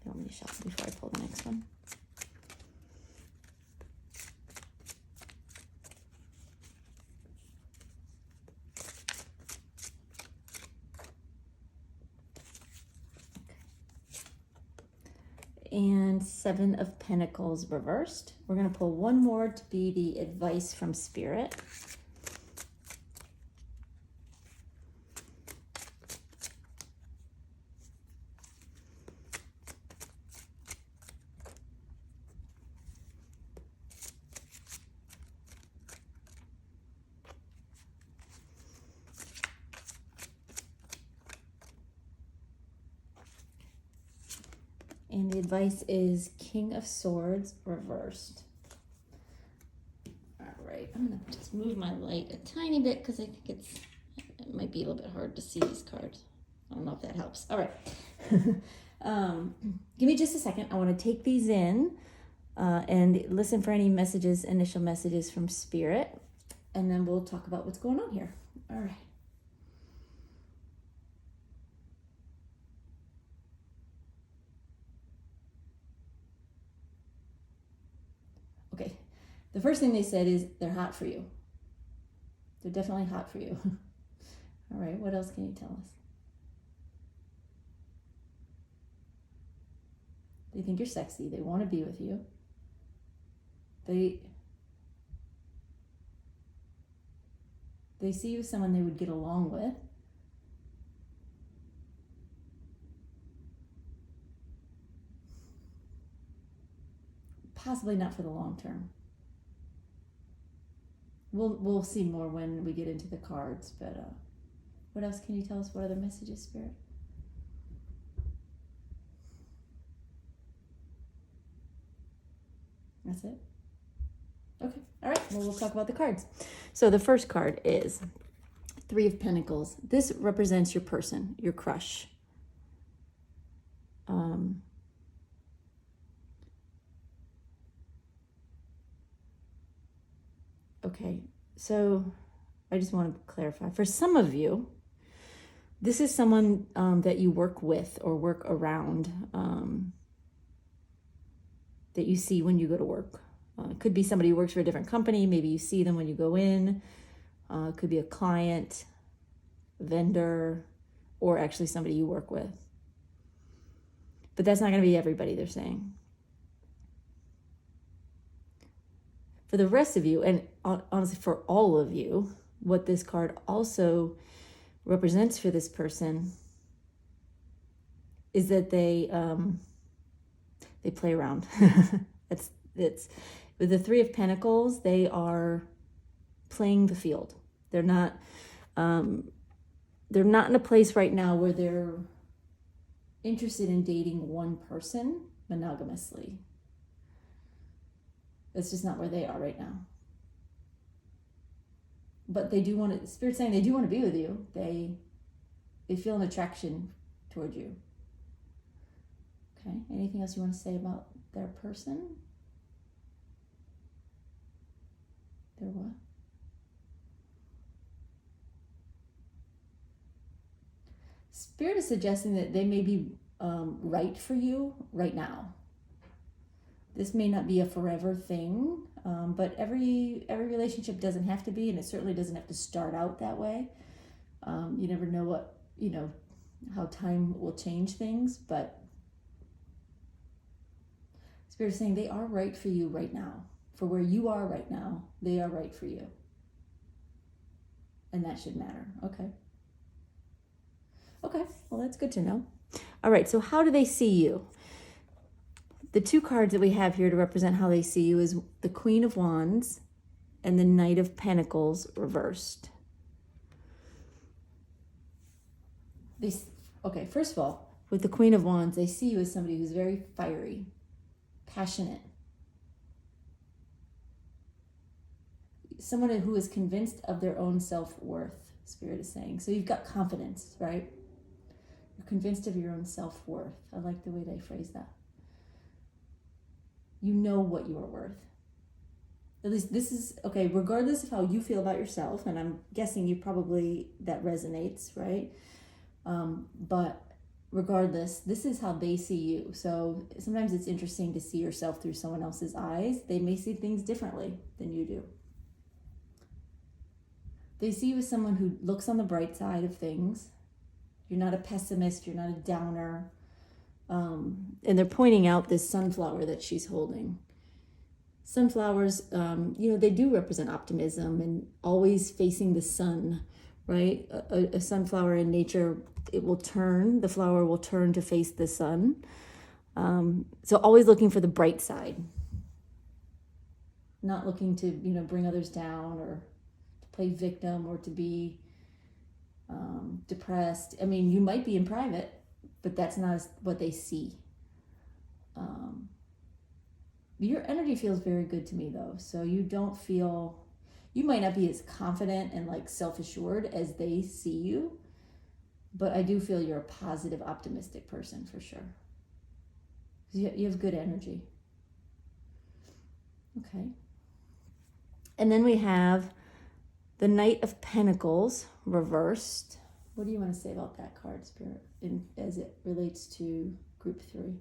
want me to shuffle before I pull the next one? And 7 of Pentacles reversed. We're going to pull one more to be the advice from Spirit. And the advice is King of Swords reversed. All right, I'm gonna just move my light a tiny bit because I think it might be a little bit hard to see these cards. I don't know if that helps. All right, give me just a second. I want to take these in and listen for any messages, initial messages from Spirit, and then we'll talk about what's going on here. All right. Okay, the first thing they said is they're hot for you. They're definitely hot for you. All right, what else can you tell us? They think you're sexy. They want to be with you. They see you as someone they would get along with. Possibly not for the long term. We'll see more when we get into the cards, but what else can you tell us? What other messages, Spirit? That's it? Okay, all right, well, we'll talk about the cards. So the first card is 3 of Pentacles. This represents your person, your crush. Okay, so I just want to clarify. For some of you, this is someone that you work with or work around, that you see when you go to work. It could be somebody who works for a different company. Maybe you see them when you go in. It could be a client, vendor, or actually somebody you work with. But that's not going to be everybody, they're saying. For the rest of you, and honestly for all of you, what this card also represents for this person is that they play around. It's with the Three of Pentacles, they are playing the field. They're not in a place right now where they're interested in dating one person monogamously. That's just not where they are right now. But they do want to, Spirit's saying they do want to be with you. They feel an attraction toward you. Okay, anything else you want to say about their person? Their what? Spirit is suggesting that they may be right for you right now. This may not be a forever thing, but every relationship doesn't have to be, and it certainly doesn't have to start out that way. You never know what, how time will change things, but Spirit is saying they are right for you right now. For where you are right now, they are right for you. And that should matter. Okay. Okay, well, that's good to know. All right, so how do they see you? The two cards that we have here to represent how they see you is the Queen of Wands and the Knight of Pentacles reversed. Okay, first of all, with the Queen of Wands, they see you as somebody who's very fiery, passionate. Someone who is convinced of their own self-worth, Spirit is saying. So you've got confidence, right? You're convinced of your own self-worth. I like the way they phrase that. You know what you are worth. At least this is, okay, regardless of how you feel about yourself, and I'm guessing that resonates, right? But regardless, this is how they see you. So sometimes it's interesting to see yourself through someone else's eyes. They may see things differently than you do. They see you as someone who looks on the bright side of things. You're not a pessimist. You're not a downer. And they're pointing out this sunflower that she's holding. Sunflowers, they do represent optimism and always facing the sun, right? A sunflower in nature, the flower will turn to face the sun. So always looking for the bright side. Not looking to, bring others down or to play victim or to be depressed. I mean, you might be in private, but that's not what they see. Your energy feels very good to me, though. So you might not be as confident and self-assured as they see you, but I do feel you're a positive, optimistic person for sure. You have good energy. Okay. And then we have the Knight of Pentacles reversed. What do you want to say about that card, Spirit, as it relates to group 3?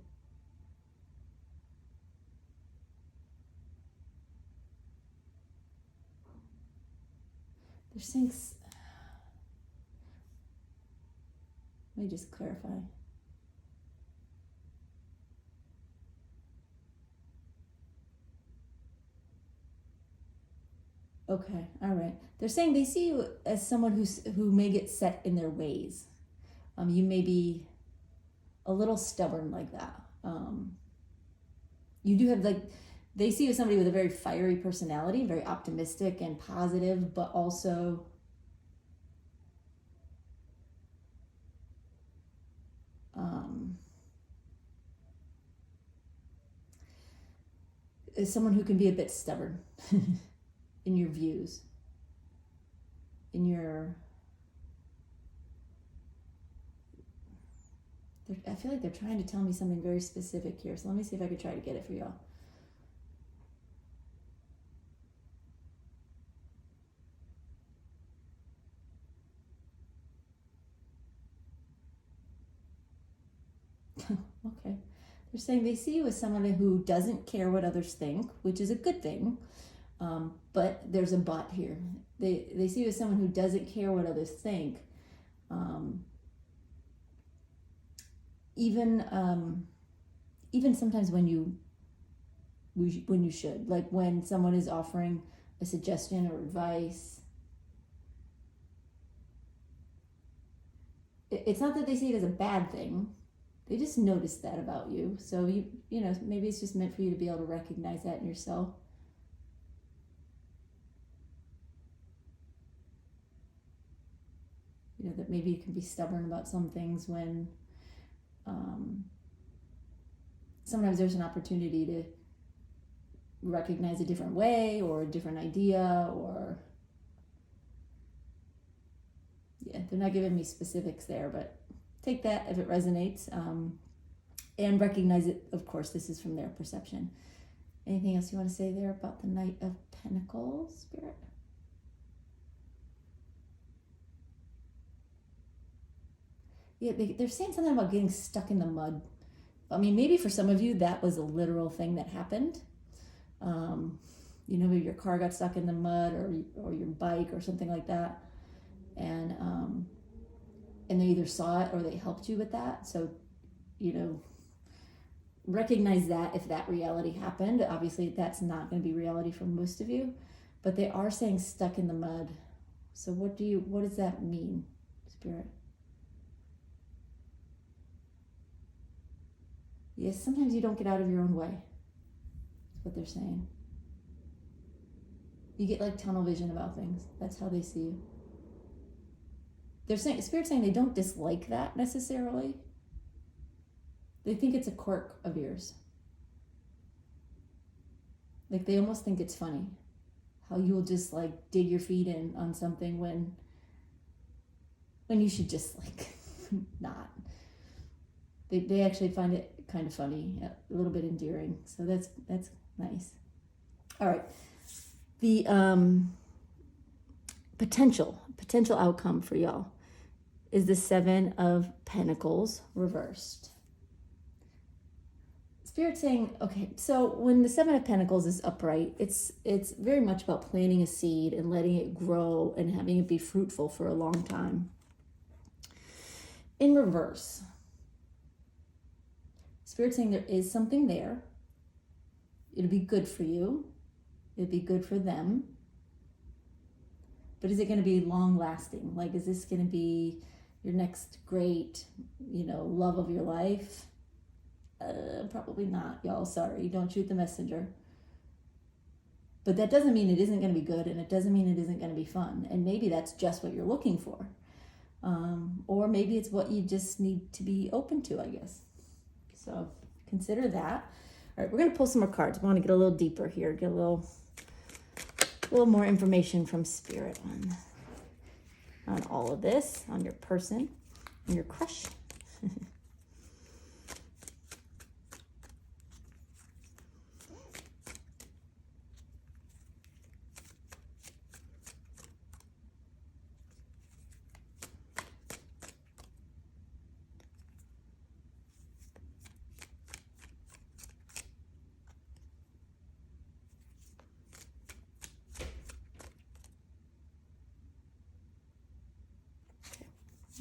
There's things. Let me just clarify. Okay, all right. They're saying they see you as someone who may get set in their ways. You may be a little stubborn like that. You do have they see you as somebody with a very fiery personality, very optimistic and positive, but also is someone who can be a bit stubborn in your views, I feel like they're trying to tell me something very specific here. So let me see if I could try to get it for y'all. Okay. They're saying they see you as someone who doesn't care what others think, which is a good thing. But there's a but here. They see you as someone who doesn't care what others think. Even sometimes when you should, like when someone is offering a suggestion or advice, it's not that they see it as a bad thing. They just notice that about you. So you know, maybe it's just meant for you to be able to recognize that in yourself. You know, that maybe you can be stubborn about some things when sometimes there's an opportunity to recognize a different way or a different idea, or yeah, they're not giving me specifics there, but take that if it resonates, and recognize it. Of course, this is from their perception. Anything else you want to say there about the Knight of Pentacles, Spirit? Yeah, they're saying something about getting stuck in the mud. I mean, maybe for some of you that was a literal thing that happened. You know, maybe your car got stuck in the mud, or your bike or something like that, and they either saw it or they helped you with that. So, you know, recognize that if that reality happened. Obviously, that's not going to be reality for most of you, but they are saying stuck in the mud. So what does that mean, Spirit? Yes, sometimes you don't get out of your own way. That's what they're saying. You get like tunnel vision about things. That's how they see you. They're saying, Spirit's saying they don't dislike that necessarily. They think it's a quirk of yours. Like they almost think it's funny how you'll just like dig your feet in on something when you should just like not. They actually find it kind of funny, a little bit endearing. So that's nice. All right. The potential outcome for y'all is the Seven of Pentacles reversed. Spirit saying, okay, so when the Seven of Pentacles is upright, it's very much about planting a seed and letting it grow and having it be fruitful for a long time. In reverse, Spirit saying there is something there. It'll be good for you. It'll be good for them. But is it going to be long lasting? Like, is this going to be your next great, love of your life? Probably not, y'all. Sorry, don't shoot the messenger. But that doesn't mean it isn't going to be good, and it doesn't mean it isn't going to be fun. And maybe that's just what you're looking for. Or maybe it's what you just need to be open to, I guess. So consider that. All right, we're going to pull some more cards. I want to get a little deeper here, get a little more information from Spirit on all of this, on your person, on your crush.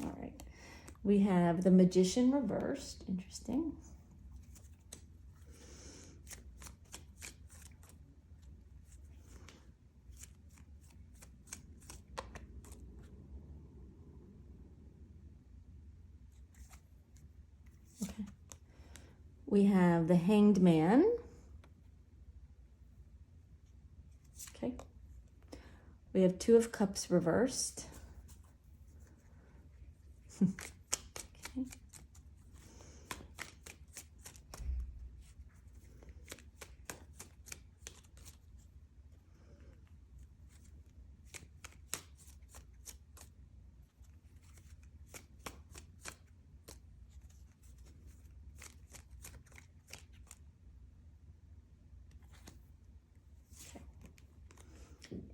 All right, we have the Magician reversed. Interesting. Okay. We have the Hanged Man. Okay. We have Two of Cups reversed. Okay.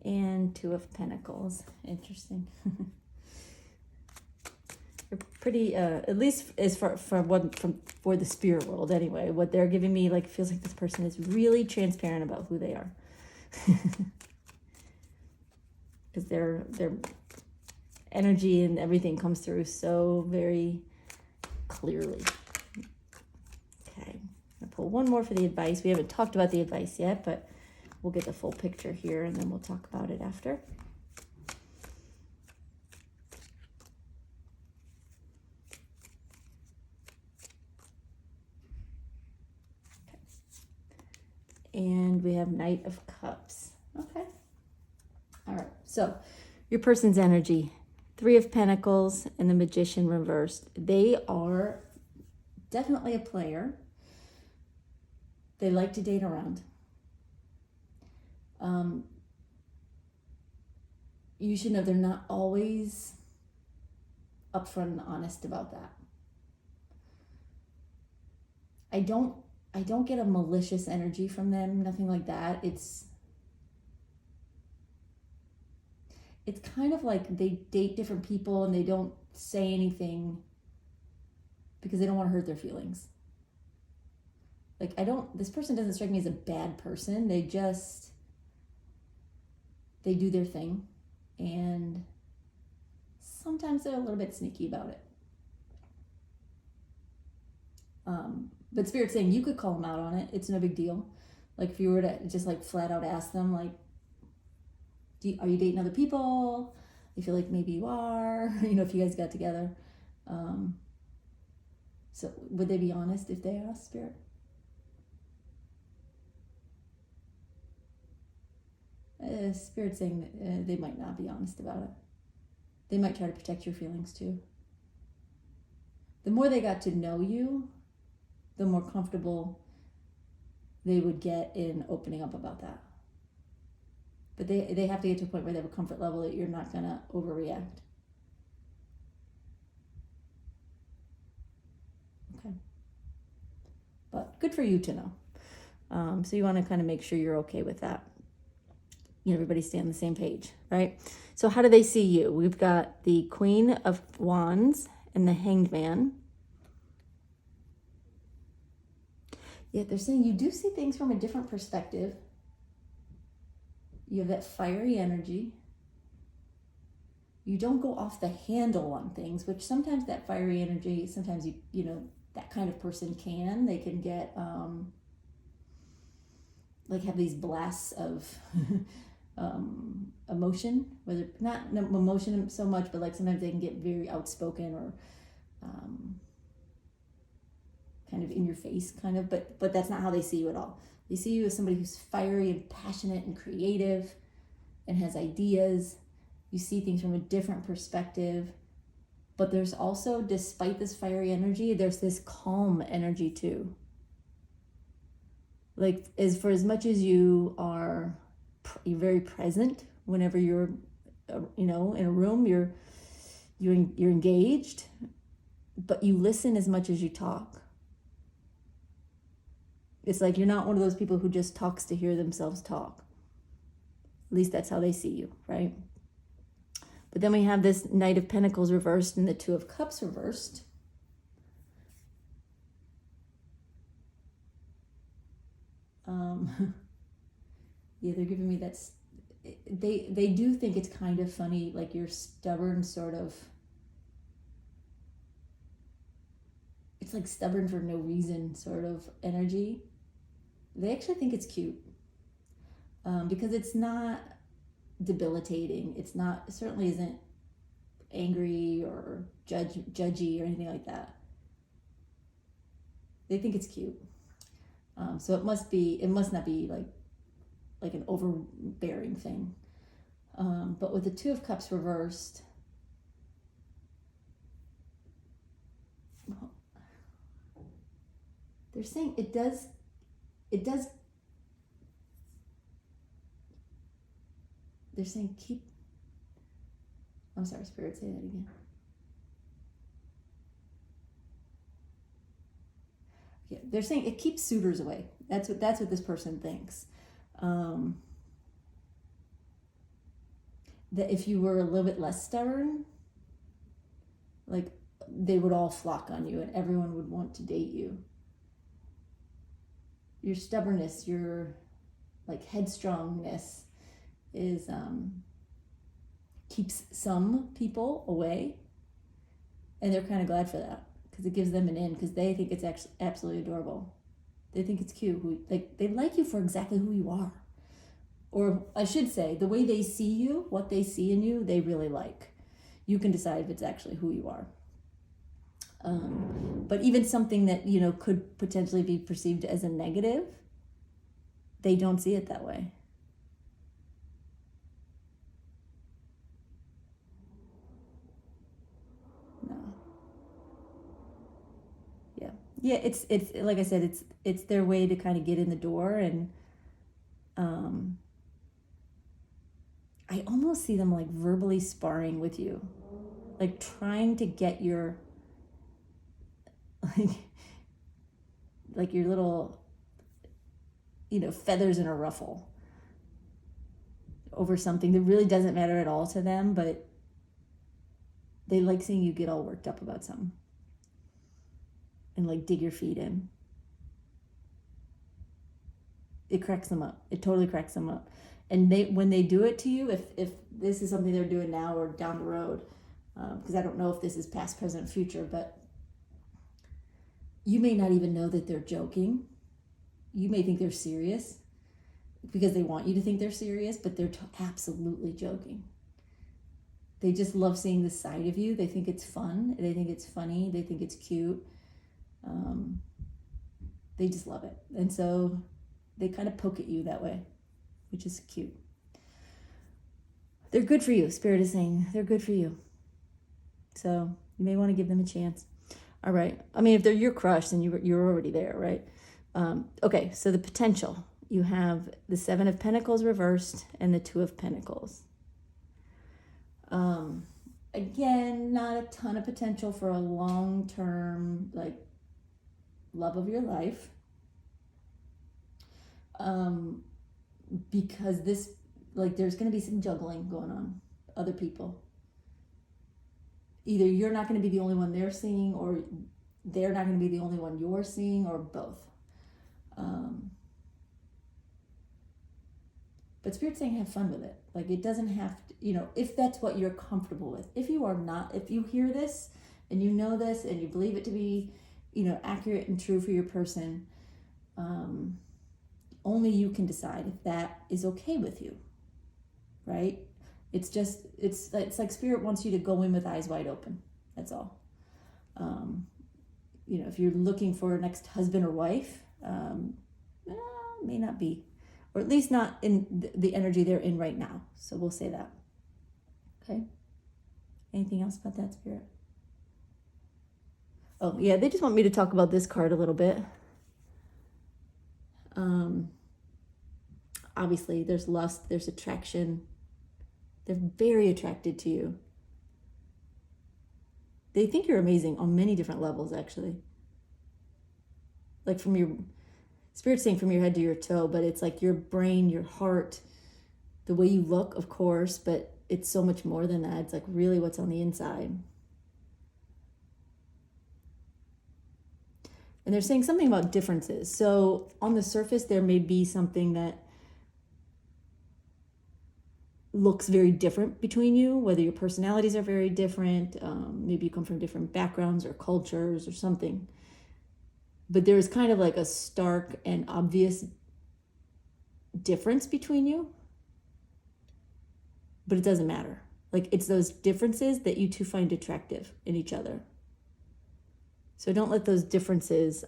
And Two of Pentacles. Interesting. They're pretty, at least as for the spirit world anyway. What they're giving me, like, feels like this person is really transparent about who they are, because their energy and everything comes through so very clearly. Okay, I'll pull one more for the advice. We haven't talked about the advice yet, but we'll get the full picture here, and then we'll talk about it after. And we have Knight of Cups. Okay. All right. So your person's energy, Three of Pentacles and the Magician reversed. They are definitely a player. They like to date around. You should know they're not always upfront and honest about that. I don't get a malicious energy from them, nothing like that. It's kind of like they date different people and they don't say anything because they don't want to hurt their feelings. Like, this person doesn't strike me as a bad person. They do their thing, and sometimes they're a little bit sneaky about it. But Spirit's saying you could call them out on it. It's no big deal. Like, if you were to just like flat out ask them, like, are you dating other people? I feel like maybe you are, if you guys got together. So would they be honest if they asked, Spirit? Spirit's saying that they might not be honest about it. They might try to protect your feelings too. The more they got to know you, the more comfortable they would get in opening up about that. But they have to get to a point where they have a comfort level that you're not going to overreact. Okay. But good for you to know. So you want to kind of make sure you're okay with that. Everybody stay on the same page, right? So how do they see you? We've got the Queen of Wands and the Hanged Man. Yeah, they're saying you do see things from a different perspective. You have that fiery energy. You don't go off the handle on things, which sometimes that fiery energy, sometimes that kind of person can. They can get, have these blasts of emotion, whether not emotion so much, but like sometimes they can get very outspoken or kind of in your face, kind of, but that's not how they see you at all. They see you as somebody who's fiery and passionate and creative and has ideas. You see things from a different perspective, but there's also, despite this fiery energy, there's this calm energy too. Like, as much as you're very present whenever you're, in a room, you're engaged, but you listen as much as you talk. It's like you're not one of those people who just talks to hear themselves talk. At least that's how they see you, right? But then we have this Knight of Pentacles reversed and the Two of Cups reversed. Yeah, they're giving me that. They do think it's kind of funny, like you're stubborn, sort of. It's like stubborn for no reason, sort of energy. They actually think it's cute because it's not debilitating. It certainly isn't angry or judgy or anything like that. They think it's cute. So it must not be like an overbearing thing. But with the Two of Cups reversed, they're saying it does. They're saying I'm sorry, Spirit, say that again. Yeah, they're saying it keeps suitors away. That's what this person thinks. That if you were a little bit less stubborn, like they would all flock on you and everyone would want to date you. Your stubbornness, your like headstrongness is keeps some people away, and they're kind of glad for that because it gives them an in, because they think it's actually absolutely adorable. They think it's cute. They like you for exactly who you are. Or I should say, the way they see you, what they see in you, they really like. You can decide if it's actually who you are. But even something that, could potentially be perceived as a negative, they don't see it that way. No. Yeah, it's like I said, it's their way to kind of get in the door, and I almost see them like verbally sparring with you, like trying to get your like your little feathers in a ruffle over something that really doesn't matter at all to them, but they like seeing you get all worked up about something and like dig your feet in. It cracks them up. It totally cracks them up. And when they do it to you, if this is something they're doing now or down the road, because I don't know if this is past, present, future, but you may not even know that they're joking. You may think they're serious because they want you to think they're serious, but they're absolutely joking. They just love seeing this side of you. They think it's fun. They think it's funny. They think it's cute. They just love it. And so they kind of poke at you that way, which is cute. They're good for you. Spirit is saying they're good for you. So you may want to give them a chance. All right. I mean, if they're your crush, then you're already there, right? Okay, so the potential. You have the Seven of Pentacles reversed and the Two of Pentacles. Again, not a ton of potential for a long-term, like, love of your life. Because this, like, there's going to be some juggling going on. Other people. Either you're not going to be the only one they're seeing, or they're not going to be the only one you're seeing, or both. But Spirit's saying have fun with it. Like, it doesn't have to, if that's what you're comfortable with. If you are not, if you hear this and you know this and you believe it to be, accurate and true for your person, only you can decide if that is okay with you, right? It's like Spirit wants you to go in with eyes wide open. That's all. If you're looking for a next husband or wife, may not be, or at least not in the energy they're in right now. So we'll say that. Okay. Anything else about that, Spirit? Oh yeah, they just want me to talk about this card a little bit. Obviously there's lust, there's attraction. They're very attracted to you. They think you're amazing on many different levels, actually. Like from your, Spirit's saying from your head to your toe, but it's like your brain, your heart, the way you look, of course, but it's so much more than that. It's like really what's on the inside. And they're saying something about differences. So on the surface, there may be something that looks very different between you, whether your personalities are very different, maybe you come from different backgrounds or cultures or something. But there's kind of like a stark and obvious difference between you. But it doesn't matter. Like, it's those differences that you two find attractive in each other. So don't let those differences,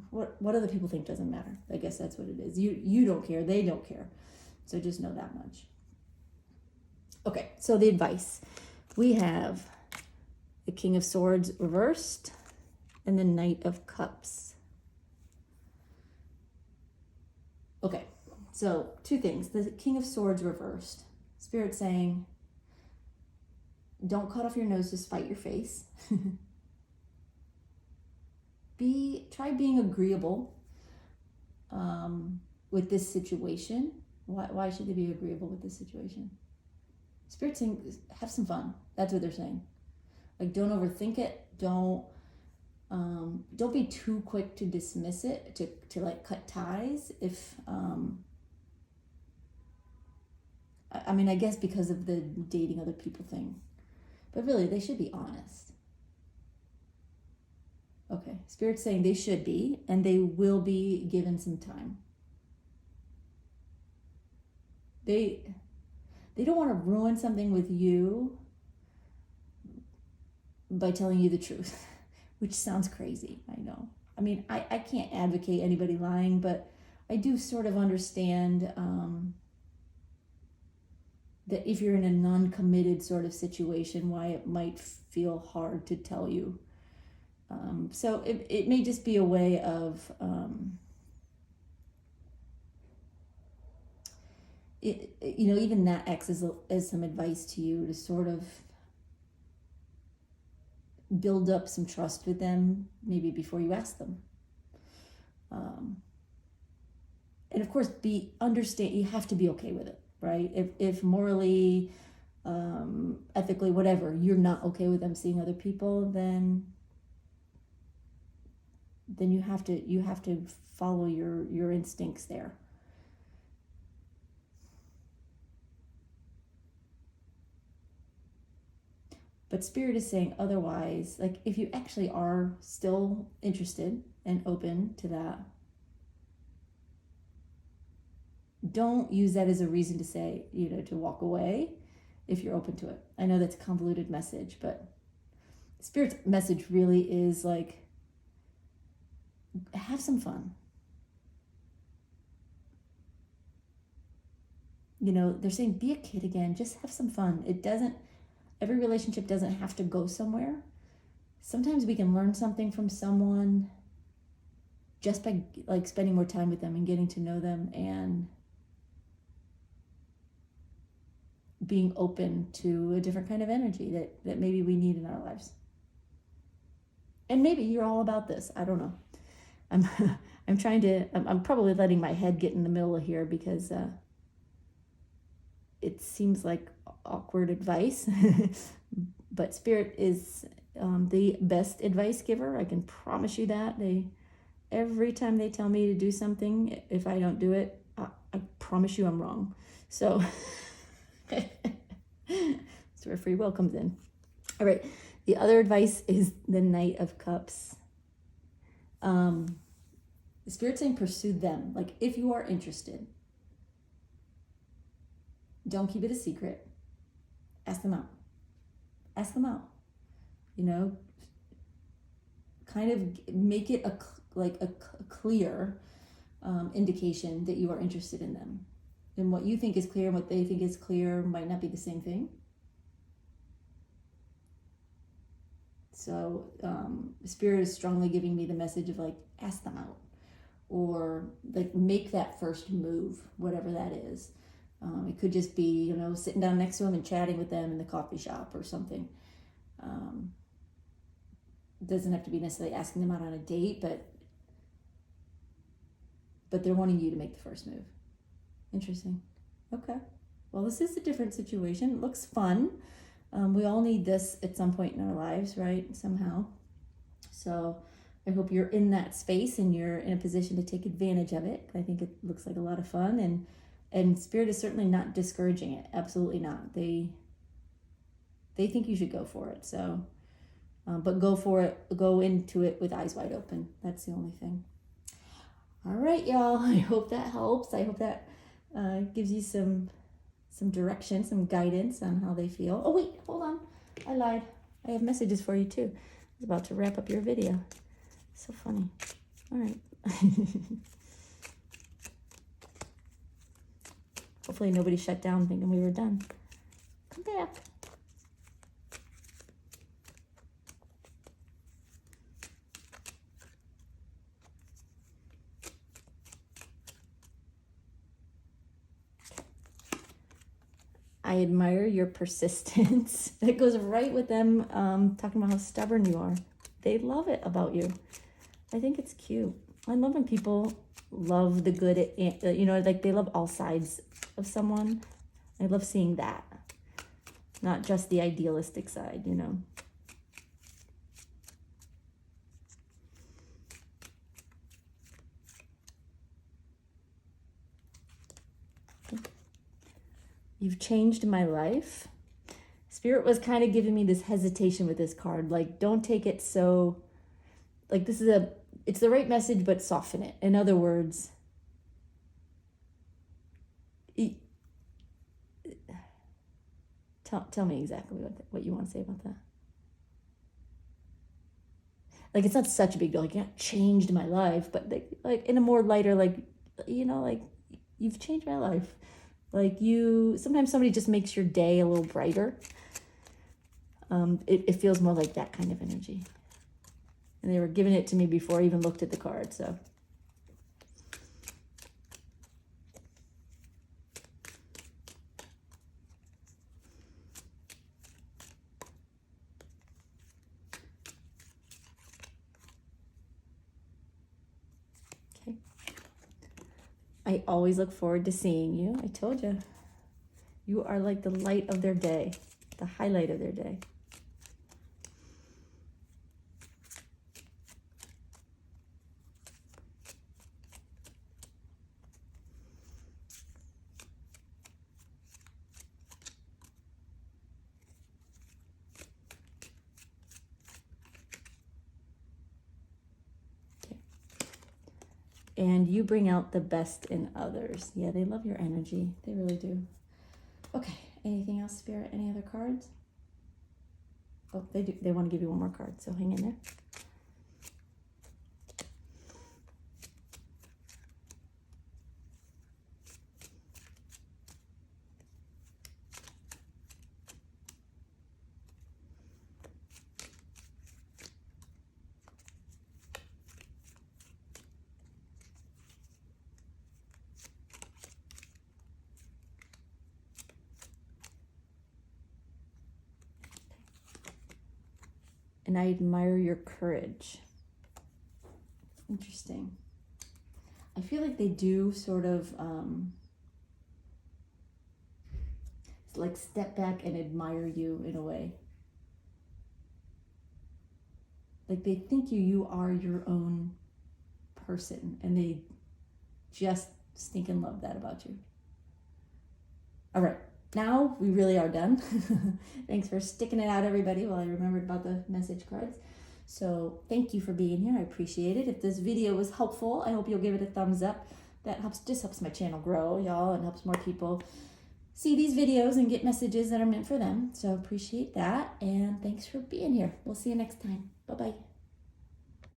what other people think doesn't matter. I guess that's what it is. You don't care, they don't care. So just know that much. Okay, so the advice. We have the King of Swords reversed and the Knight of Cups. Okay, so two things. The King of Swords reversed. Spirit saying, don't cut off your nose to spite your face. Try being agreeable with this situation. Why should they be agreeable with this situation? Spirit's saying, have some fun. That's what they're saying. Like, don't overthink it. Don't be too quick to dismiss it, to like cut ties. If I mean, I guess because of the dating other people thing, but really they should be honest. Okay, Spirit's saying they should be, and they will be given some time. They don't want to ruin something with you by telling you the truth, which sounds crazy, I know. I mean, I can't advocate anybody lying, but I do sort of understand that if you're in a non-committed sort of situation, why it might feel hard to tell you. So it may just be a way of even that acts as some advice to you to sort of build up some trust with them, maybe before you ask them. And of course, understand, you have to be okay with it, right? If morally, ethically, whatever, you're not okay with them seeing other people, then you have to follow your instincts there. But Spirit is saying otherwise, like if you actually are still interested and open to that, don't use that as a reason to say, to walk away if you're open to it. I know that's a convoluted message, but Spirit's message really is like, have some fun. They're saying be a kid again, just have some fun. Every relationship doesn't have to go somewhere. Sometimes we can learn something from someone just by like spending more time with them and getting to know them and being open to a different kind of energy that maybe we need in our lives. And maybe you're all about this. I don't know. I'm probably letting my head get in the middle of here because it seems like awkward advice, but Spirit is the best advice giver. I can promise you that. Every time they tell me to do something, if I don't do it, I promise you I'm wrong. So that's where free will comes in. All right. The other advice is the Knight of Cups. The Spirit's saying pursue them. Like if you are interested, don't keep it a secret. Ask them out. Ask them out. Kind of make it a clear indication that you are interested in them. And what you think is clear and what they think is clear might not be the same thing. So Spirit is strongly giving me the message of like, ask them out. Or like make that first move, whatever that is. It could just be, sitting down next to them and chatting with them in the coffee shop or something. It doesn't have to be necessarily asking them out on a date, but they're wanting you to make the first move. Interesting. Okay. Well, this is a different situation. It looks fun. We all need this at some point in our lives, right? Somehow. So I hope you're in that space and you're in a position to take advantage of it. I think it looks like a lot of fun, and Spirit is certainly not discouraging it. Absolutely not. They think you should go for it. So, but go for it. Go into it with eyes wide open. That's the only thing. All right, y'all. I hope that helps. I hope that gives you some direction, some guidance on how they feel. Oh wait, hold on. I lied. I have messages for you too. I was about to wrap up your video. So funny. All right. Hopefully nobody shut down thinking we were done. Come back. I admire your persistence. That goes right with them talking about how stubborn you are. They love it about you. I think it's cute. I love when people love the good, like they love all sides of someone. I love seeing that. not just the idealistic side, you know. You've changed my life. Spirit was kind of giving me this hesitation with this card. Like, don't take it so, like, it's the right message, but soften it. In other words, tell me exactly what you want to say about that. Like, it's not such a big deal. Like, you changed my life, but like in a more lighter, like, you know, like, you've changed my life. Like, sometimes somebody just makes your day a little brighter. It feels more like that kind of energy. And they were giving it to me before I even looked at the card, so. Okay. I always look forward to seeing you. I told you. You are like the light of their day, the highlight of their day. And you bring out the best in others. Yeah, they love your energy. They really do. Okay, anything else, Spirit? Any other cards? Oh, they do. They want to give you one more card, so hang in there. And I admire your courage. Interesting. I feel like they do sort of like step back and admire you in a way. Like they think you are your own person, and they just stinking love that about you. All right. Now we really are done. Thanks for sticking it out, everybody, while I remembered about the message cards. So thank you for being here. I appreciate it. If this video was helpful, I hope you'll give it a thumbs up. That helps my channel grow, y'all, and helps more people see these videos and get messages that are meant for them. So appreciate that. And thanks for being here. We'll see you next time. Bye-bye.